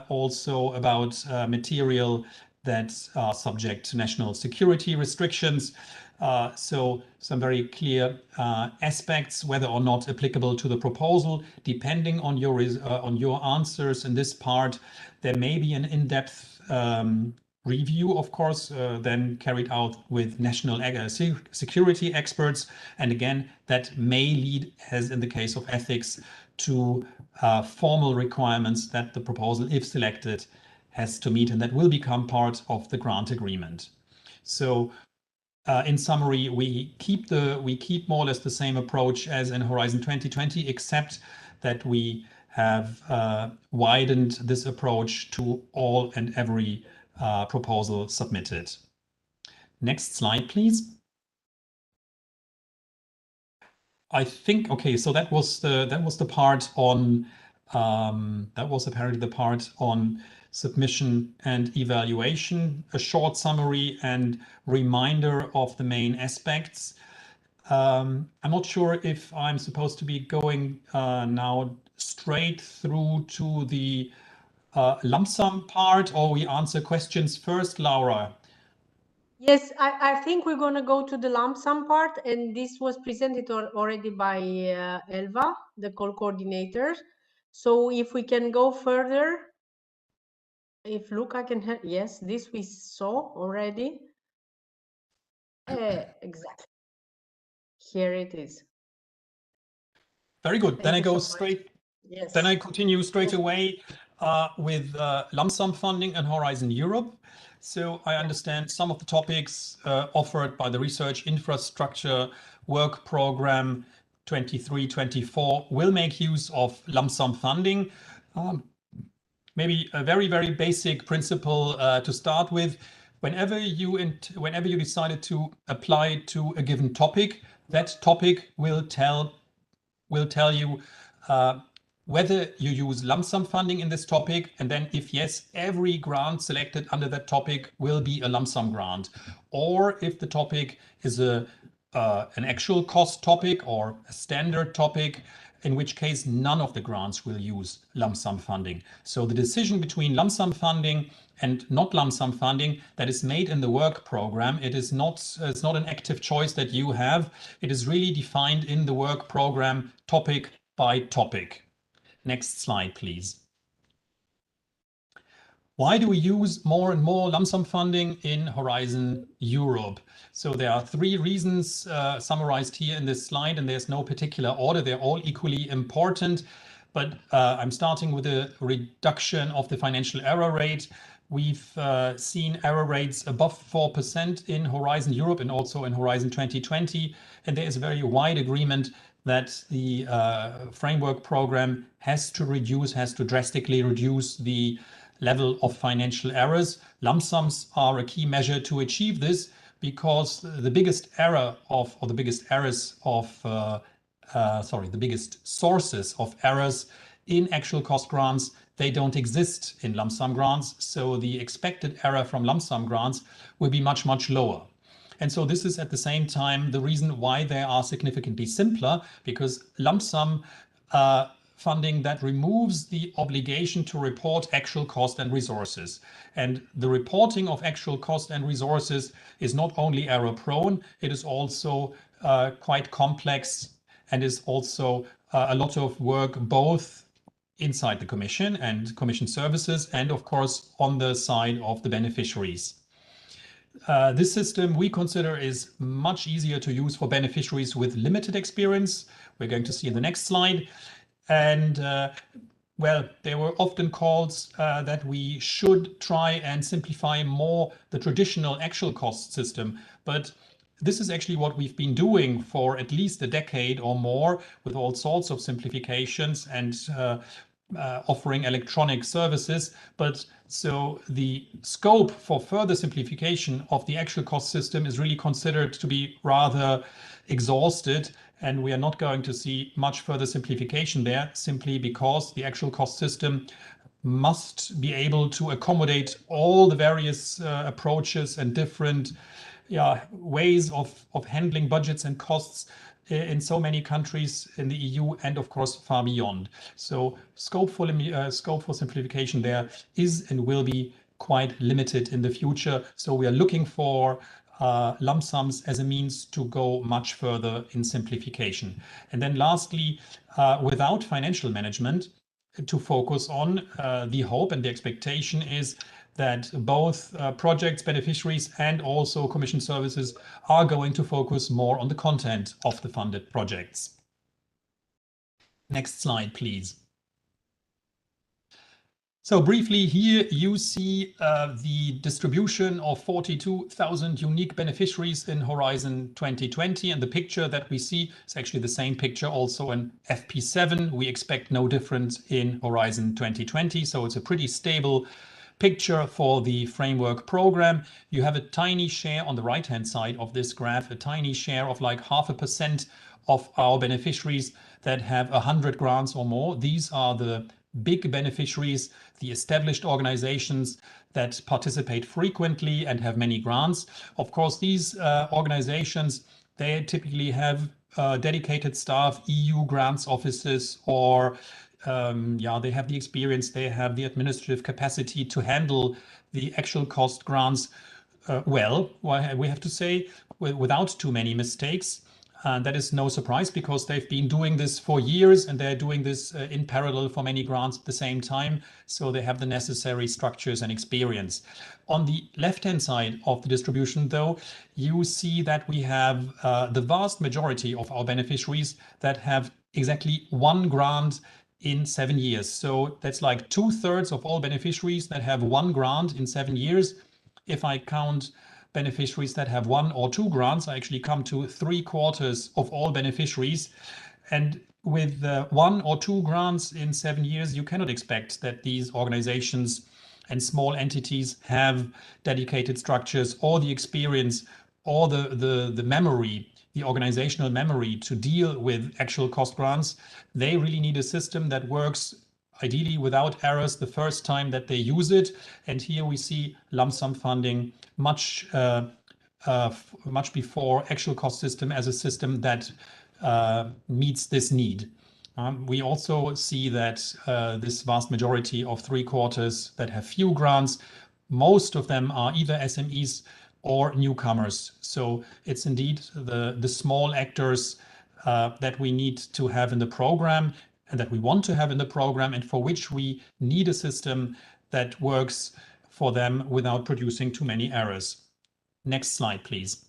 also about material that's subject to national security restrictions. So some very clear aspects, whether or not applicable to the proposal. Depending on your answers in this part, there may be an in-depth review, of course, then carried out with national security experts. And again, that may lead, as in the case of ethics, to formal requirements that the proposal, if selected, has to meet, and that will become part of the grant agreement. So in summary, we keep more or less the same approach as in Horizon 2020, except that we have widened this approach to all and every proposal submitted. Next slide, please. I think, okay, so that was the part on that was apparently the part on submission and evaluation. A short summary and reminder of the main aspects. I'm not sure if I'm supposed to be going now straight through to the lump sum part, or we answer questions first, Laura? Yes, I think we're going to go to the lump sum part, and this was presented already by Elva, the coordinator. So if we can go further, if Luca can help, yes, this we saw already. Exactly. Here it is. Very good. Thank Then I you go so straight. much. Yes. Then I continue straight away with lump sum funding and Horizon Europe. So I understand some of the topics offered by the Research Infrastructure Work Program 23-24 will make use of lump sum funding. Maybe a very, very basic principle to start with. Whenever you decided to apply to a given topic, that topic will tell you whether you use lump sum funding in this topic, and then if yes, every grant selected under that topic will be a lump sum grant. Or if the topic is an actual cost topic or a standard topic, in which case none of the grants will use lump sum funding. So the decision between lump sum funding and not lump sum funding that is made in the work program, it's not an active choice that you have. It is really defined in the work program topic by topic. Next slide, please. Why do we use more and more lump sum funding in Horizon Europe? So there are three reasons summarized here in this slide, and there's no particular order. They're all equally important, but I'm starting with a reduction of the financial error rate. We've seen error rates above 4% in Horizon Europe and also in Horizon 2020, and there is a very wide agreement that the framework program has to drastically reduce the level of financial errors. Lump sums are a key measure to achieve this, because the biggest sources of errors in actual cost grants, they don't exist in lump sum grants. So the expected error from lump sum grants will be much, much lower. And so this is at the same time the reason why they are significantly simpler, because lump sum funding that removes the obligation to report actual cost and resources. And the reporting of actual cost and resources is not only error prone, it is also quite complex, and is also a lot of work both inside the Commission and Commission services, and of course on the side of the beneficiaries. This system we consider is much easier to use for beneficiaries with limited experience. We're going to see in the next slide. And well, there were often calls that we should try and simplify more the traditional actual cost system. But this is actually what we've been doing for at least a decade or more, with all sorts of simplifications and offering electronic services. But so the scope for further simplification of the actual cost system is really considered to be rather exhausted, and we are not going to see much further simplification there, simply because the actual cost system must be able to accommodate all the various approaches and different ways of handling budgets and costs in so many countries in the EU, and of course far beyond. So scope for simplification there is and will be quite limited in the future. So we are looking for lump sums as a means to go much further in simplification. And then lastly, without financial management to focus on, the hope and the expectation is that both projects, beneficiaries, and also Commission services are going to focus more on the content of the funded projects. Next slide, please. So briefly, here you see the distribution of 42,000 unique beneficiaries in Horizon 2020. And the picture that we see is actually the same picture also in FP7. We expect no difference in Horizon 2020. So it's a pretty stable picture for the framework program. You have a tiny share on the right-hand side of this graph, a tiny share of like 0.5% of our beneficiaries that have 100 grants or more. These are the big beneficiaries, the established organizations that participate frequently and have many grants. Of course, these organizations, they typically have dedicated staff, EU grants offices, or they have the experience, they have the administrative capacity to handle the actual cost grants well, we have to say, without too many mistakes. And that is no surprise because they've been doing this for years and they're doing this in parallel for many grants at the same time. So they have the necessary structures and experience. On the left-hand side of the distribution, though, you see that we have the vast majority of our beneficiaries that have exactly one grant in 7 years. So that's like 2/3 of all beneficiaries that have one grant in 7 years. If I count beneficiaries that have one or two grants, I actually come to 3/4 of all beneficiaries. And with one or two grants in 7 years, you cannot expect that these organizations and small entities have dedicated structures or the experience or the memory, the organizational memory to deal with actual cost grants. They really need a system that works ideally without errors the first time that they use it. And here we see lump sum funding much before actual cost system as a system that meets this need. We also see that this vast majority of 3/4 that have few grants, most of them are either SMEs or newcomers. So it's indeed the small actors that we need to have in the program and that we want to have in the program and for which we need a system that works for them without producing too many errors. Next slide, please.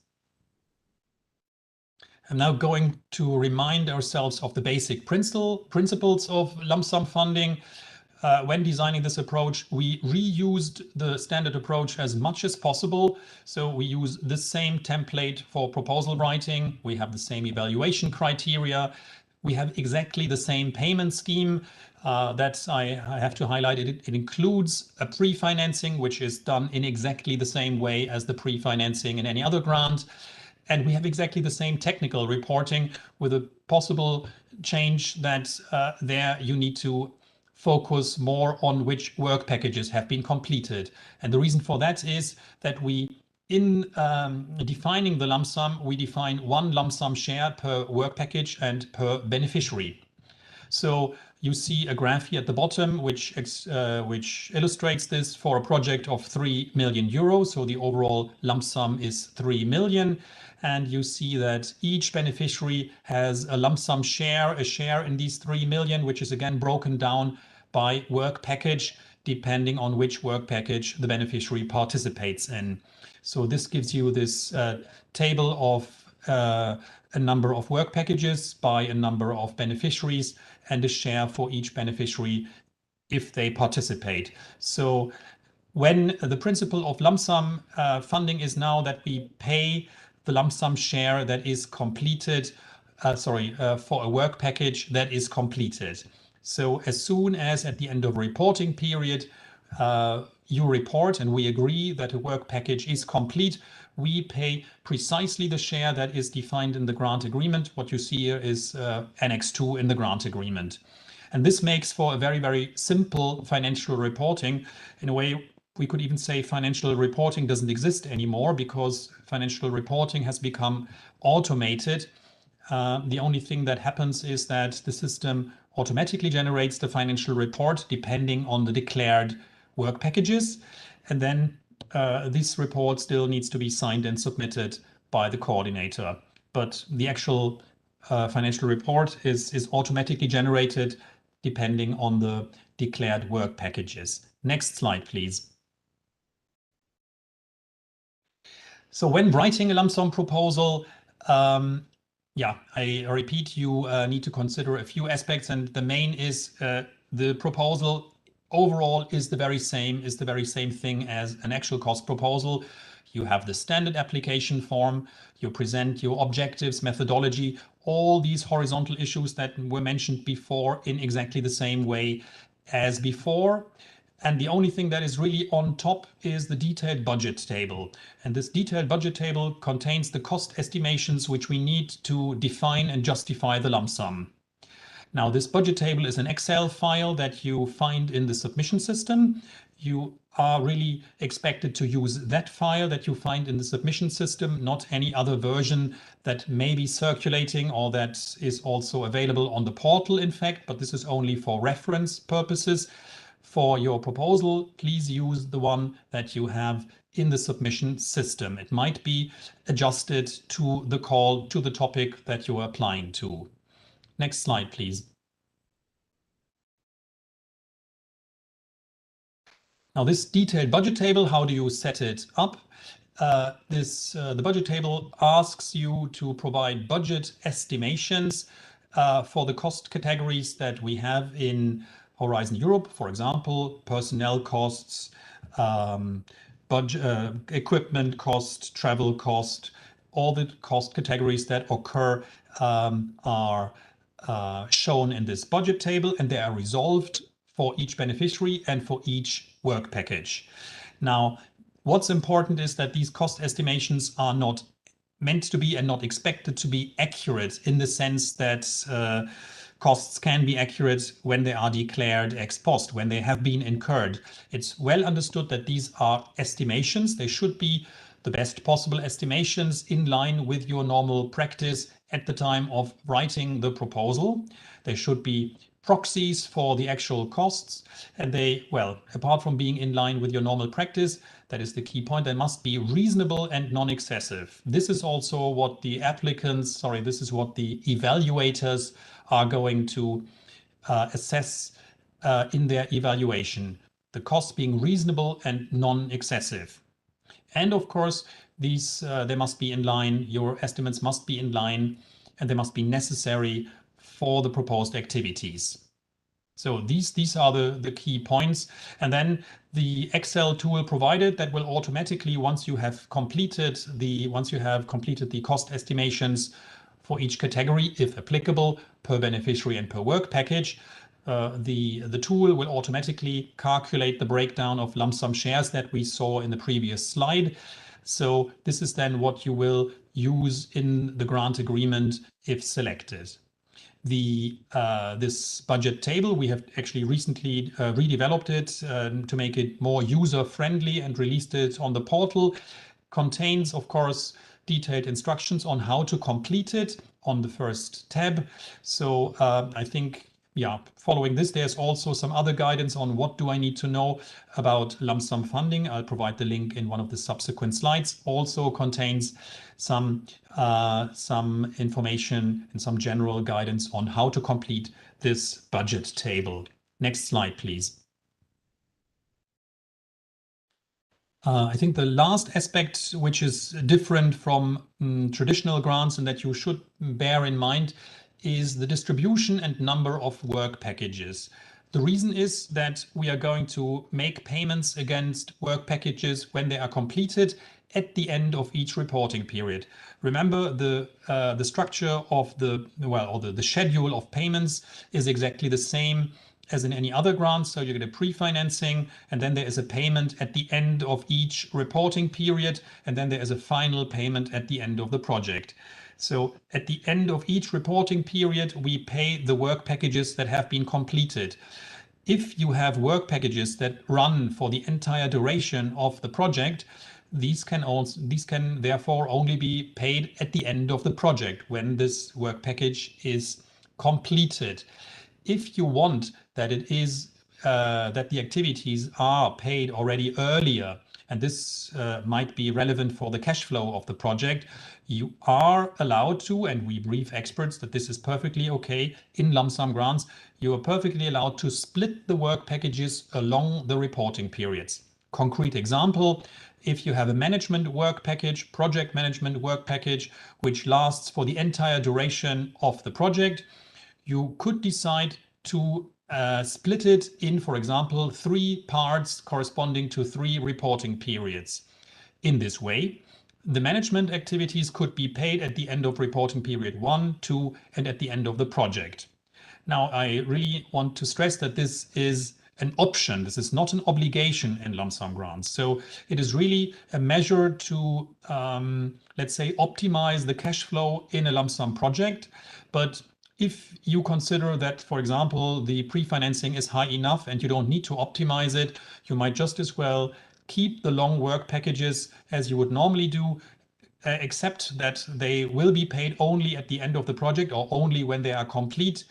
I'm now going to remind ourselves of the basic principles of lump sum funding. When designing this approach, we reused the standard approach as much as possible. So we use the same template for proposal writing. We have the same evaluation criteria. We have exactly the same payment scheme. That I have to highlight. It includes a pre-financing, which is done in exactly the same way as the pre-financing in any other grant. And we have exactly the same technical reporting with a possible change that there you need to focus more on which work packages have been completed. And the reason for that is that we, in defining the lump sum, we define one lump sum share per work package and per beneficiary. So you see a graph here at the bottom, which illustrates this for a project of 3 million euros. So the overall lump sum is 3 million. And you see that each beneficiary has a lump sum share, a share in these 3 million, which is again broken down by work package, depending on which work package the beneficiary participates in. So this gives you this table of a number of work packages by a number of beneficiaries and a share for each beneficiary if they participate. So when the principle of lump sum funding is now that we pay the lump sum share that is completed, for a work package that is completed. So as soon as at the end of reporting period, you report and we agree that a work package is complete, we pay precisely the share that is defined in the grant agreement. What you see here is Annex 2 in the grant agreement. And this makes for a very, very simple financial reporting. In a way, we could even say financial reporting doesn't exist anymore because financial reporting has become automated. The only thing that happens is that the system automatically generates the financial report depending on the declared work packages. And then this report still needs to be signed and submitted by the coordinator. But the actual financial report is automatically generated depending on the declared work packages. Next slide, please. So when writing a lump sum proposal, I repeat, you need to consider a few aspects, and the main is the proposal overall is the very same thing as an actual cost proposal. You have the standard application form, you present your objectives, methodology, all these horizontal issues that were mentioned before in exactly the same way as before. And the only thing that is really on top is the detailed budget table. And this detailed budget table contains the cost estimations which we need to define and justify the lump sum. Now, this budget table is an Excel file that you find in the submission system. You are really expected to use that file that you find in the submission system, not any other version that may be circulating or that is also available on the portal, in fact, but this is only for reference purposes. For your proposal, please use the one that you have in the submission system. It might be adjusted to the call, to the topic that you are applying to. Next slide, please. Now this detailed budget table, how do you set it up? The budget table asks you to provide budget estimations for the cost categories that we have in Horizon Europe, for example, personnel costs, equipment cost, travel cost, all the cost categories that occur are shown in this budget table, and they are resolved for each beneficiary and for each work package. Now, what's important is that these cost estimations are not meant to be and not expected to be accurate, in the sense that costs can be accurate when they are declared ex post, when they have been incurred. It's well understood that these are estimations. They should be the best possible estimations in line with your normal practice at the time of writing the proposal. They should be proxies for the actual costs, and they, well, apart from being in line with your normal practice, that is the key point, they must be reasonable and non-excessive. This is also what the applicants, this is what the evaluators are going to assess in their evaluation. The costs being reasonable and non-excessive. And of course, these they must be in line, your estimates must be in line, and they must be necessary for the proposed activities. So these are the key points. And then the Excel tool provided that will automatically, once you have completed the cost estimations for each category, if applicable, per beneficiary and per work package, the tool will automatically calculate the breakdown of lump sum shares that we saw in the previous slide. So this is then what you will use in the grant agreement if selected. This budget table, we have actually recently redeveloped it to make it more user-friendly and released it on the portal. Contains, of course, detailed instructions on how to complete it on the first tab. So I think, following this, there's also some other guidance on what do I need to know about lump sum funding. I'll provide the link in one of the subsequent slides. Also contains some information and some general guidance on how to complete this budget table. Next slide, please. I think the last aspect, which is different from traditional grants and that you should bear in mind, is the distribution and number of work packages. The reason is that we are going to make payments against work packages when they are completed at the end of each reporting period. Remember, the structure of the schedule of payments is exactly the same as in any other grant. So you get a pre-financing, and then there is a payment at the end of each reporting period, and then there is a final payment at the end of the project. So at the end of each reporting period, we pay the work packages that have been completed. If you have work packages that run for the entire duration of the project, these can therefore only be paid at the end of the project when this work package is completed. If you want that it is that the activities are paid already earlier, and this might be relevant for the cash flow of the project, you are allowed to, and we brief experts that this is perfectly okay in lump sum grants, you are perfectly allowed to split the work packages along the reporting periods. Concrete example, if you have a management work package, project management work package, which lasts for the entire duration of the project, you could decide to split it in, for example, 3 parts corresponding to 3 reporting periods. In this way, the management activities could be paid at the end of reporting period 1, 2, and at the end of the project. Now, I really want to stress that this is an option. This is not an obligation in lump sum grants. So it is really a measure to, let's say, optimize the cash flow in a lump sum project. But if you consider that, for example, the pre-financing is high enough and you don't need to optimize it, you might just as well keep the long work packages as you would normally do, except that they will be paid only at the end of the project or only when they are complete.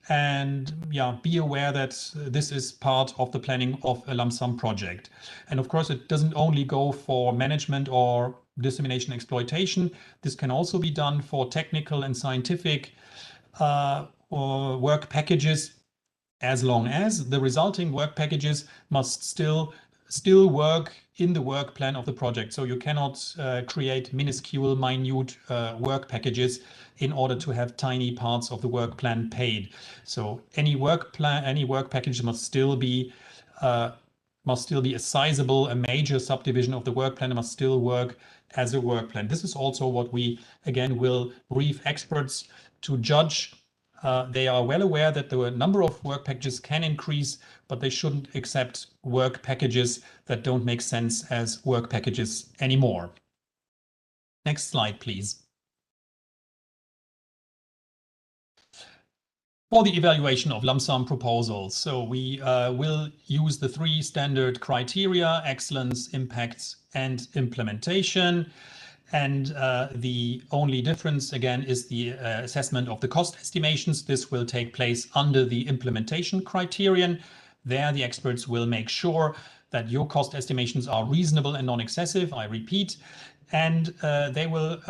And yeah, be aware that this is part of the planning of a lump sum project. And of course, it doesn't only go for management or dissemination exploitation. This can also be done for technical and scientific or work packages, as long as the resulting work packages must still work in the work plan of the project. So you cannot create minuscule, minute work packages in order to have tiny parts of the work plan paid. So any work package must still be a sizable, a major subdivision of the work plan, and must still work as a work plan. This is also what we again will brief experts to judge. They are well aware that the number of work packages can increase, but they shouldn't accept work packages that don't make sense as work packages anymore. Next slide, please. For the evaluation of lump sum proposals, so we will use the 3 standard criteria: excellence, impact, and implementation. And the only difference, again, is the assessment of the cost estimations. This will take place under the implementation criterion. There, the experts will make sure that your cost estimations are reasonable and non-excessive, I repeat, and they will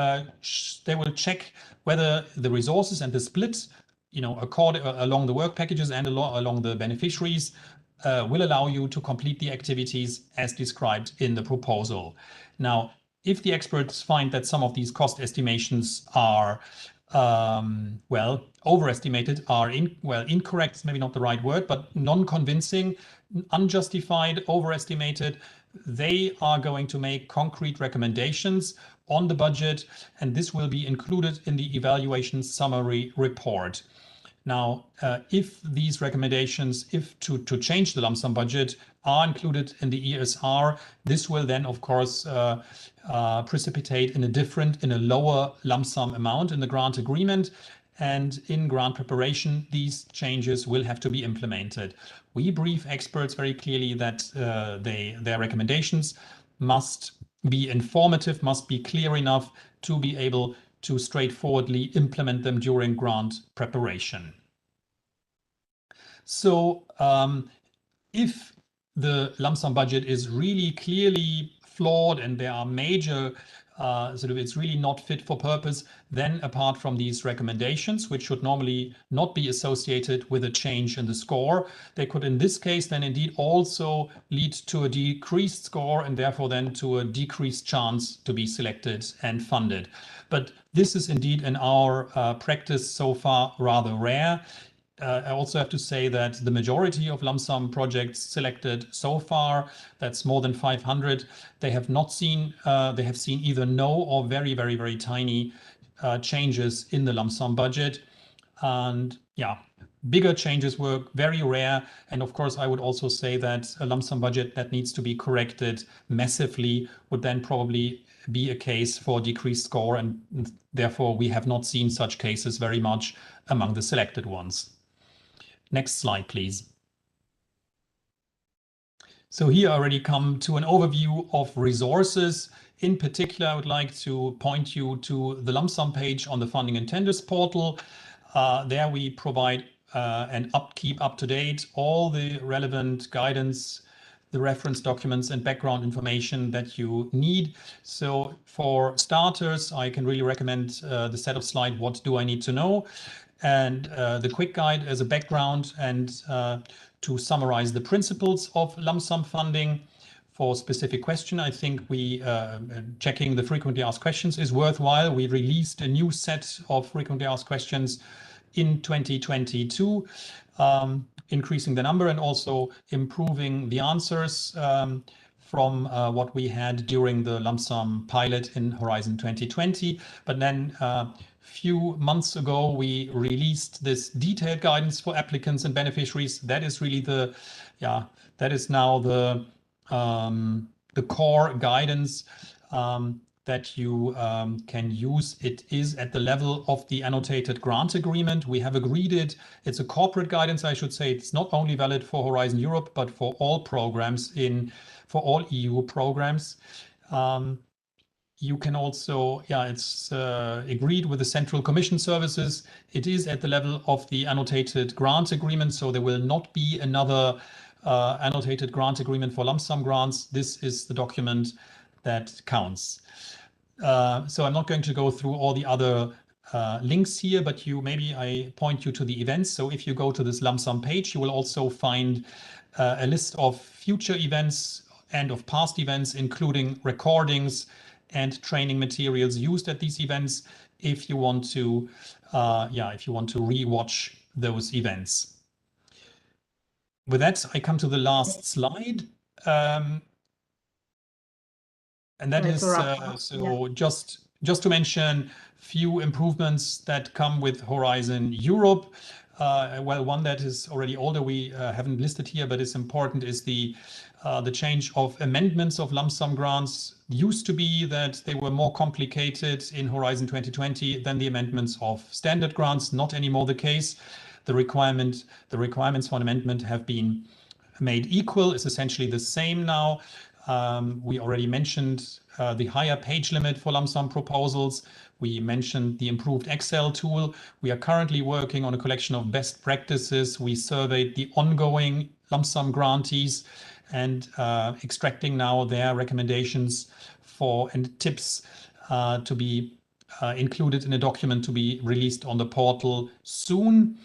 check whether the resources and the split, along the work packages and along the beneficiaries, will allow you to complete the activities as described in the proposal. Now, if the experts find that some of these cost estimations are overestimated, incorrect is maybe not the right word, but non-convincing, unjustified, overestimated, they are going to make concrete recommendations on the budget, and this will be included in the evaluation summary report. Now, if these recommendations, to change the lump sum budget, are included in the ESR, this will then, of course, precipitate in a lower lump sum amount in the grant agreement. And in grant preparation, these changes will have to be implemented. We brief experts very clearly that their recommendations must be informative, must be clear enough to be able to straightforwardly implement them during grant preparation. So if the lump sum budget is really clearly flawed and there are major it's really not fit for purpose, then apart from these recommendations, which should normally not be associated with a change in the score, they could in this case then indeed also lead to a decreased score and therefore then to a decreased chance to be selected and funded. But this is indeed in our practice so far rather rare. I also have to say that the majority of lump sum projects selected so far, that's more than 500, they have seen either no or very, very, very tiny changes in the lump sum budget. And yeah, bigger changes were very rare. And of course, I would also say that a lump sum budget that needs to be corrected massively would then probably be a case for decreased score. And therefore, we have not seen such cases very much among the selected ones. Next slide, please. So here I already come to an overview of resources. In particular, I would like to point you to the lump sum page on the Funding and Tenders portal. There we provide and keep up to date all the relevant guidance, the reference documents and background information that you need. So for starters, I can really recommend the set of slide, What Do I Need to Know? And the quick guide as a background and to summarize the principles of lump sum funding. For specific question, I think checking the frequently asked questions is worthwhile. We released a new set of frequently asked questions in 2022, increasing the number and also improving the answers from what we had during the lump sum pilot in Horizon 2020. But then few months ago, we released this detailed guidance for applicants and beneficiaries. That is really that is now the core guidance that you can use. It is at the level of the annotated grant agreement. We have agreed it. It's a corporate guidance, I should say. It's not only valid for Horizon Europe, but for all programs for all EU programs. you can also, it's agreed with the Central Commission Services. It is at the level of the annotated grant agreement, so there will not be another annotated grant agreement for lump sum grants. This is the document that counts. So I'm not going to go through all the other links here, but maybe I point you to the events. So if you go to this lump sum page, you will also find a list of future events and of past events, including recordings and training materials used at these events, if you want to, if you want to rewatch those events. With that, I come to the last slide. And that is just to mention few improvements that come with Horizon Europe. Well, one that is already older, we haven't listed here, but it's important, is the change of amendments of lump sum grants. Used to be that they were more complicated in Horizon 2020 than the amendments of standard grants. Not anymore the case. The requirements for an amendment have been made equal. It's essentially the same now. We already mentioned the higher page limit for lump sum proposals. We mentioned the improved Excel tool. We are currently working on a collection of best practices. We surveyed the ongoing lump sum grantees and extracting now their recommendations and tips to be included in a document to be released on the portal soon.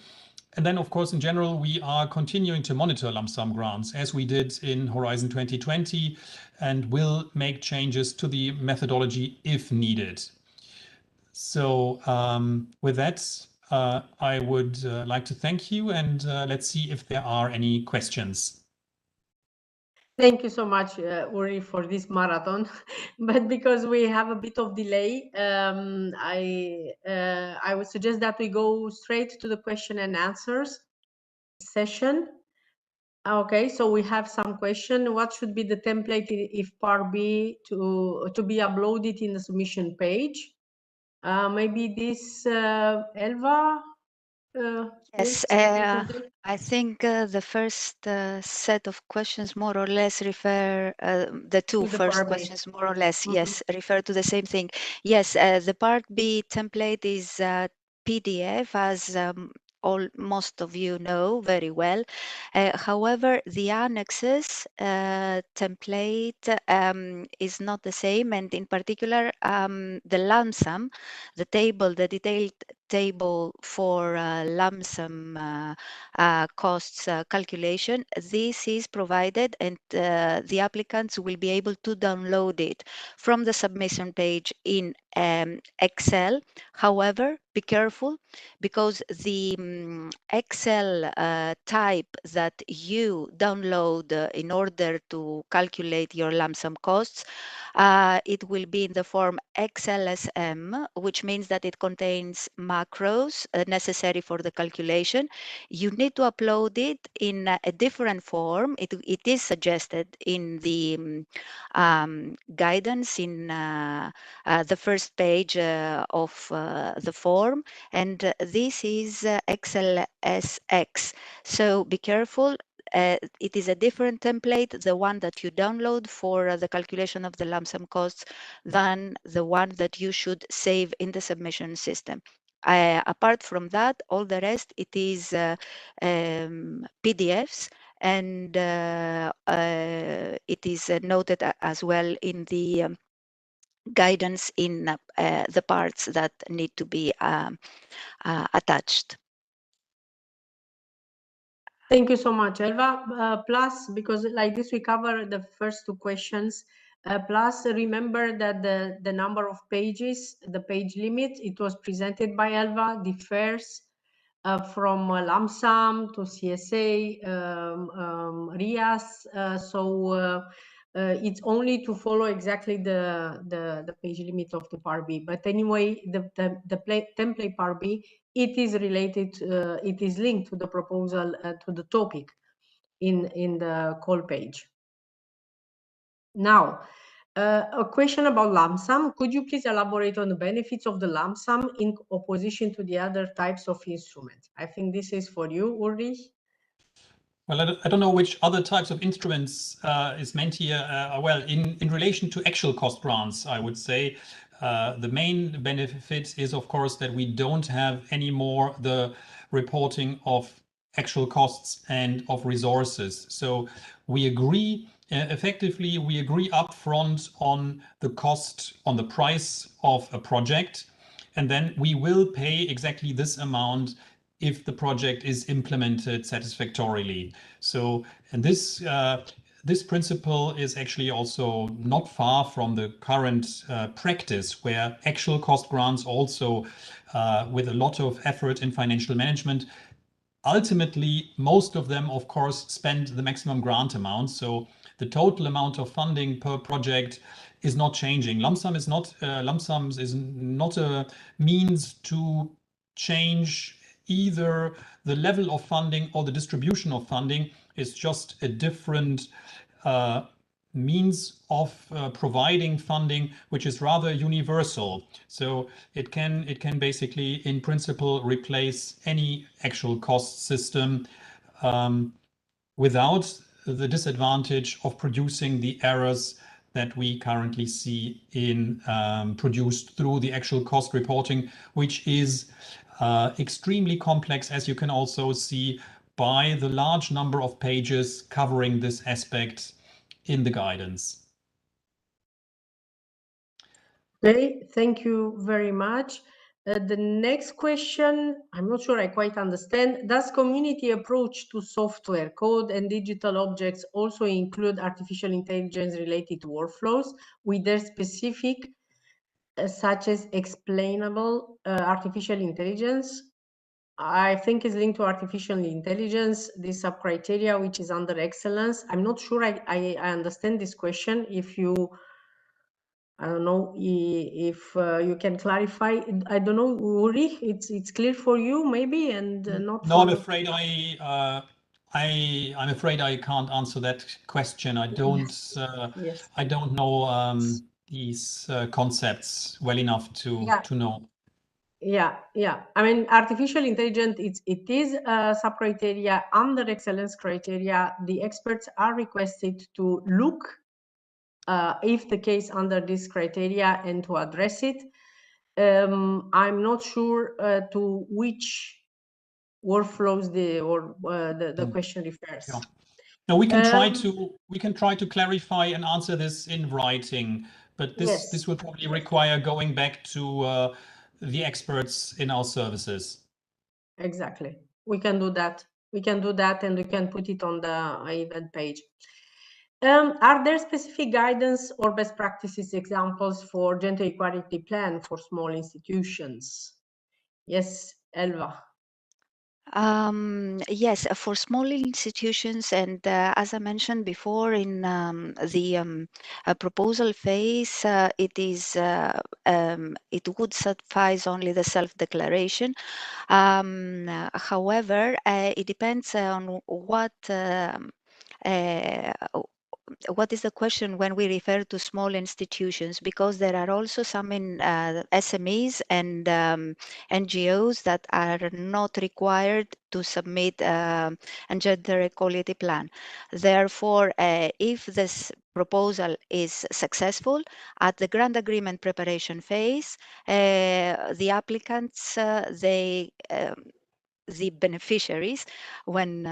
And then, of course, in general, we are continuing to monitor lump sum grants as we did in Horizon 2020 and will make changes to the methodology if needed. So with that, I would like to thank you, and let's see if there are any questions. Thank you so much, Uri, for this marathon. But because we have a bit of delay, I would suggest that we go straight to the question and answers session. Okay, so we have some question. What should be the template if Part B to be uploaded in the submission page? Maybe this, Elva? Yes, I think the first set of questions more or less refer, the two first questions more or less, yes, refer to the same thing. Yes, the Part B template is PDF, as most of you know very well. However, the annexes template is not the same, and in particular, the lump sum, the detailed table for lump sum costs calculation. This is provided, and the applicants will be able to download it from the submission page in Excel. However, be careful, because the Excel type that you download in order to calculate your lump sum costs, it will be in the form XLSM, which means that it contains macros necessary for the calculation. You need to upload it in a different form. It is suggested in the guidance in the first page of the form, and this is XLSX. So be careful. It is a different template, the one that you download for the calculation of the lump sum costs, than the one that you should save in the submission system. Apart from that, all the rest, it is PDFs, and it is noted as well in the guidance in the parts that need to be attached. Thank you so much, Elva. Plus, because like this, we cover the first two questions. Plus, remember that the number of pages, the page limit, it was presented by Elva, differs from lump sum to CSA, RIAS. It's only to follow exactly the page limit of the Part B. But anyway, the template Part B, it is related, it is linked to the proposal, to the topic in the call page. Now, a question about lump sum. Could you please elaborate on the benefits of the lump sum in opposition to the other types of instruments? I think this is for you, Ulrich. Well, I don't know which other types of instruments is meant here. Well, in relation to actual cost grants, I would say the main benefit is, of course, that we don't have anymore the reporting of actual costs and of resources. So we agree, effectively, we agree upfront on the cost, on the price of a project, and then we will pay exactly this amount if the project is implemented satisfactorily. So, and this principle is actually also not far from the current practice, where actual cost grants also, with a lot of effort in financial management, ultimately, most of them, of course, spend the maximum grant amount. So the total amount of funding per project is not changing. Lump sums is not a means to change either the level of funding or the distribution of funding. It's just a different means of providing funding, which is rather universal. So it can basically, in principle, replace any actual cost system without the disadvantage of producing the errors that we currently see in produced through the actual cost reporting, which is extremely complex, as you can also see by the large number of pages covering this aspect in the guidance. Okay, thank you very much. The next question, I'm not sure I quite understand. Does community approach to software, code, and digital objects also include artificial intelligence related to workflows with their specific, such as explainable artificial intelligence? I think is linked to artificial intelligence, this sub-criteria, which is under excellence. I'm not sure I understand this question. If you, I don't know if you can clarify. I don't know, Uri, it's clear for you maybe, and not no, for I'm afraid I'm afraid I can't answer that question. I don't yes. I don't know these concepts well enough to know. Yeah. I mean, artificial intelligence, it is a sub-criteria under excellence criteria. The experts are requested to look if the case under this criteria and to address it. I'm not sure to which workflows the question refers. Yeah. No, we can try to clarify and answer this in writing, but this would probably require going back to the experts in our services. Exactly. We can do that. We can do that, and we can put it on the event page. Are there specific guidance or best practices examples for gender equality plan for small institutions? Yes, Elva. Yes, for small institutions, and as I mentioned before, in the proposal phase, it would suffice only the self-declaration. However, it depends on what is the question when we refer to small institutions, because there are also some in SMEs and NGOs that are not required to submit a gender equality plan. Therefore, if this proposal is successful at the grant agreement preparation phase, the applicants, the beneficiaries, when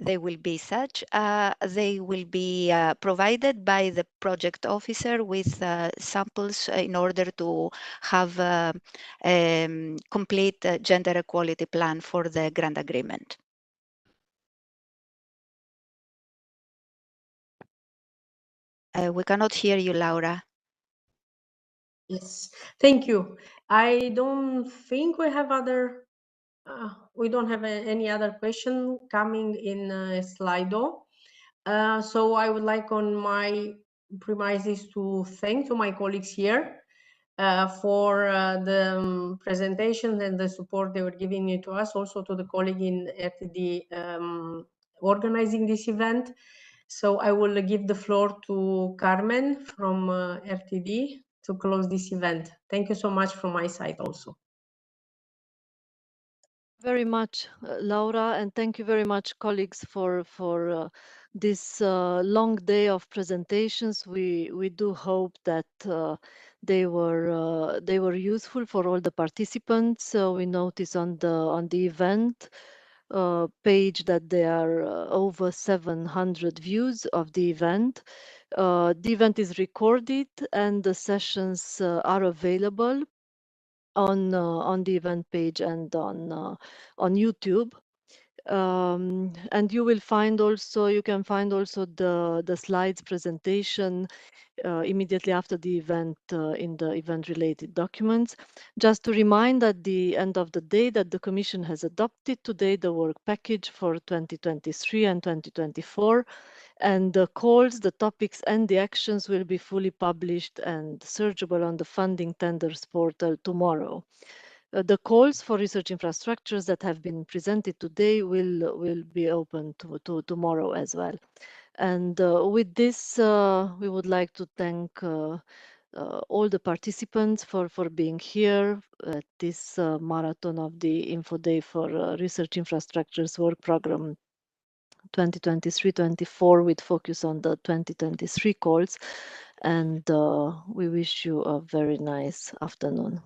they will be such, they will be provided by the project officer with samples in order to have a complete gender equality plan for the grant agreement. We cannot hear you, Laura. Yes, thank you. I don't think we have any other question coming in Slido. So I would like on my premises to thank to my colleagues here for the presentation and the support they were giving to us, also to the colleague in RTD organizing this event. So I will give the floor to Carmen from RTD to close this event. Thank you so much from my side also. very much, Laura, and thank you very much, colleagues, for this long day of presentations. We do hope that they were useful for all the participants. We notice on the event page that there are over 700 views of the event. The event is recorded and the sessions are available on the event page and on YouTube. And you can find also the slides presentation immediately after the event in the event related documents. Just to remind at the end of the day that the Commission has adopted today the work package for 2023 and 2024, and the calls, the topics and the actions will be fully published and searchable on the funding tenders portal tomorrow. The calls for research infrastructures that have been presented today will be open to tomorrow as well. And with this, we would like to thank all the participants for being here at this marathon of the Info Day for Research Infrastructures Work Program 2023-24 with focus on the 2023 calls. And we wish you a very nice afternoon.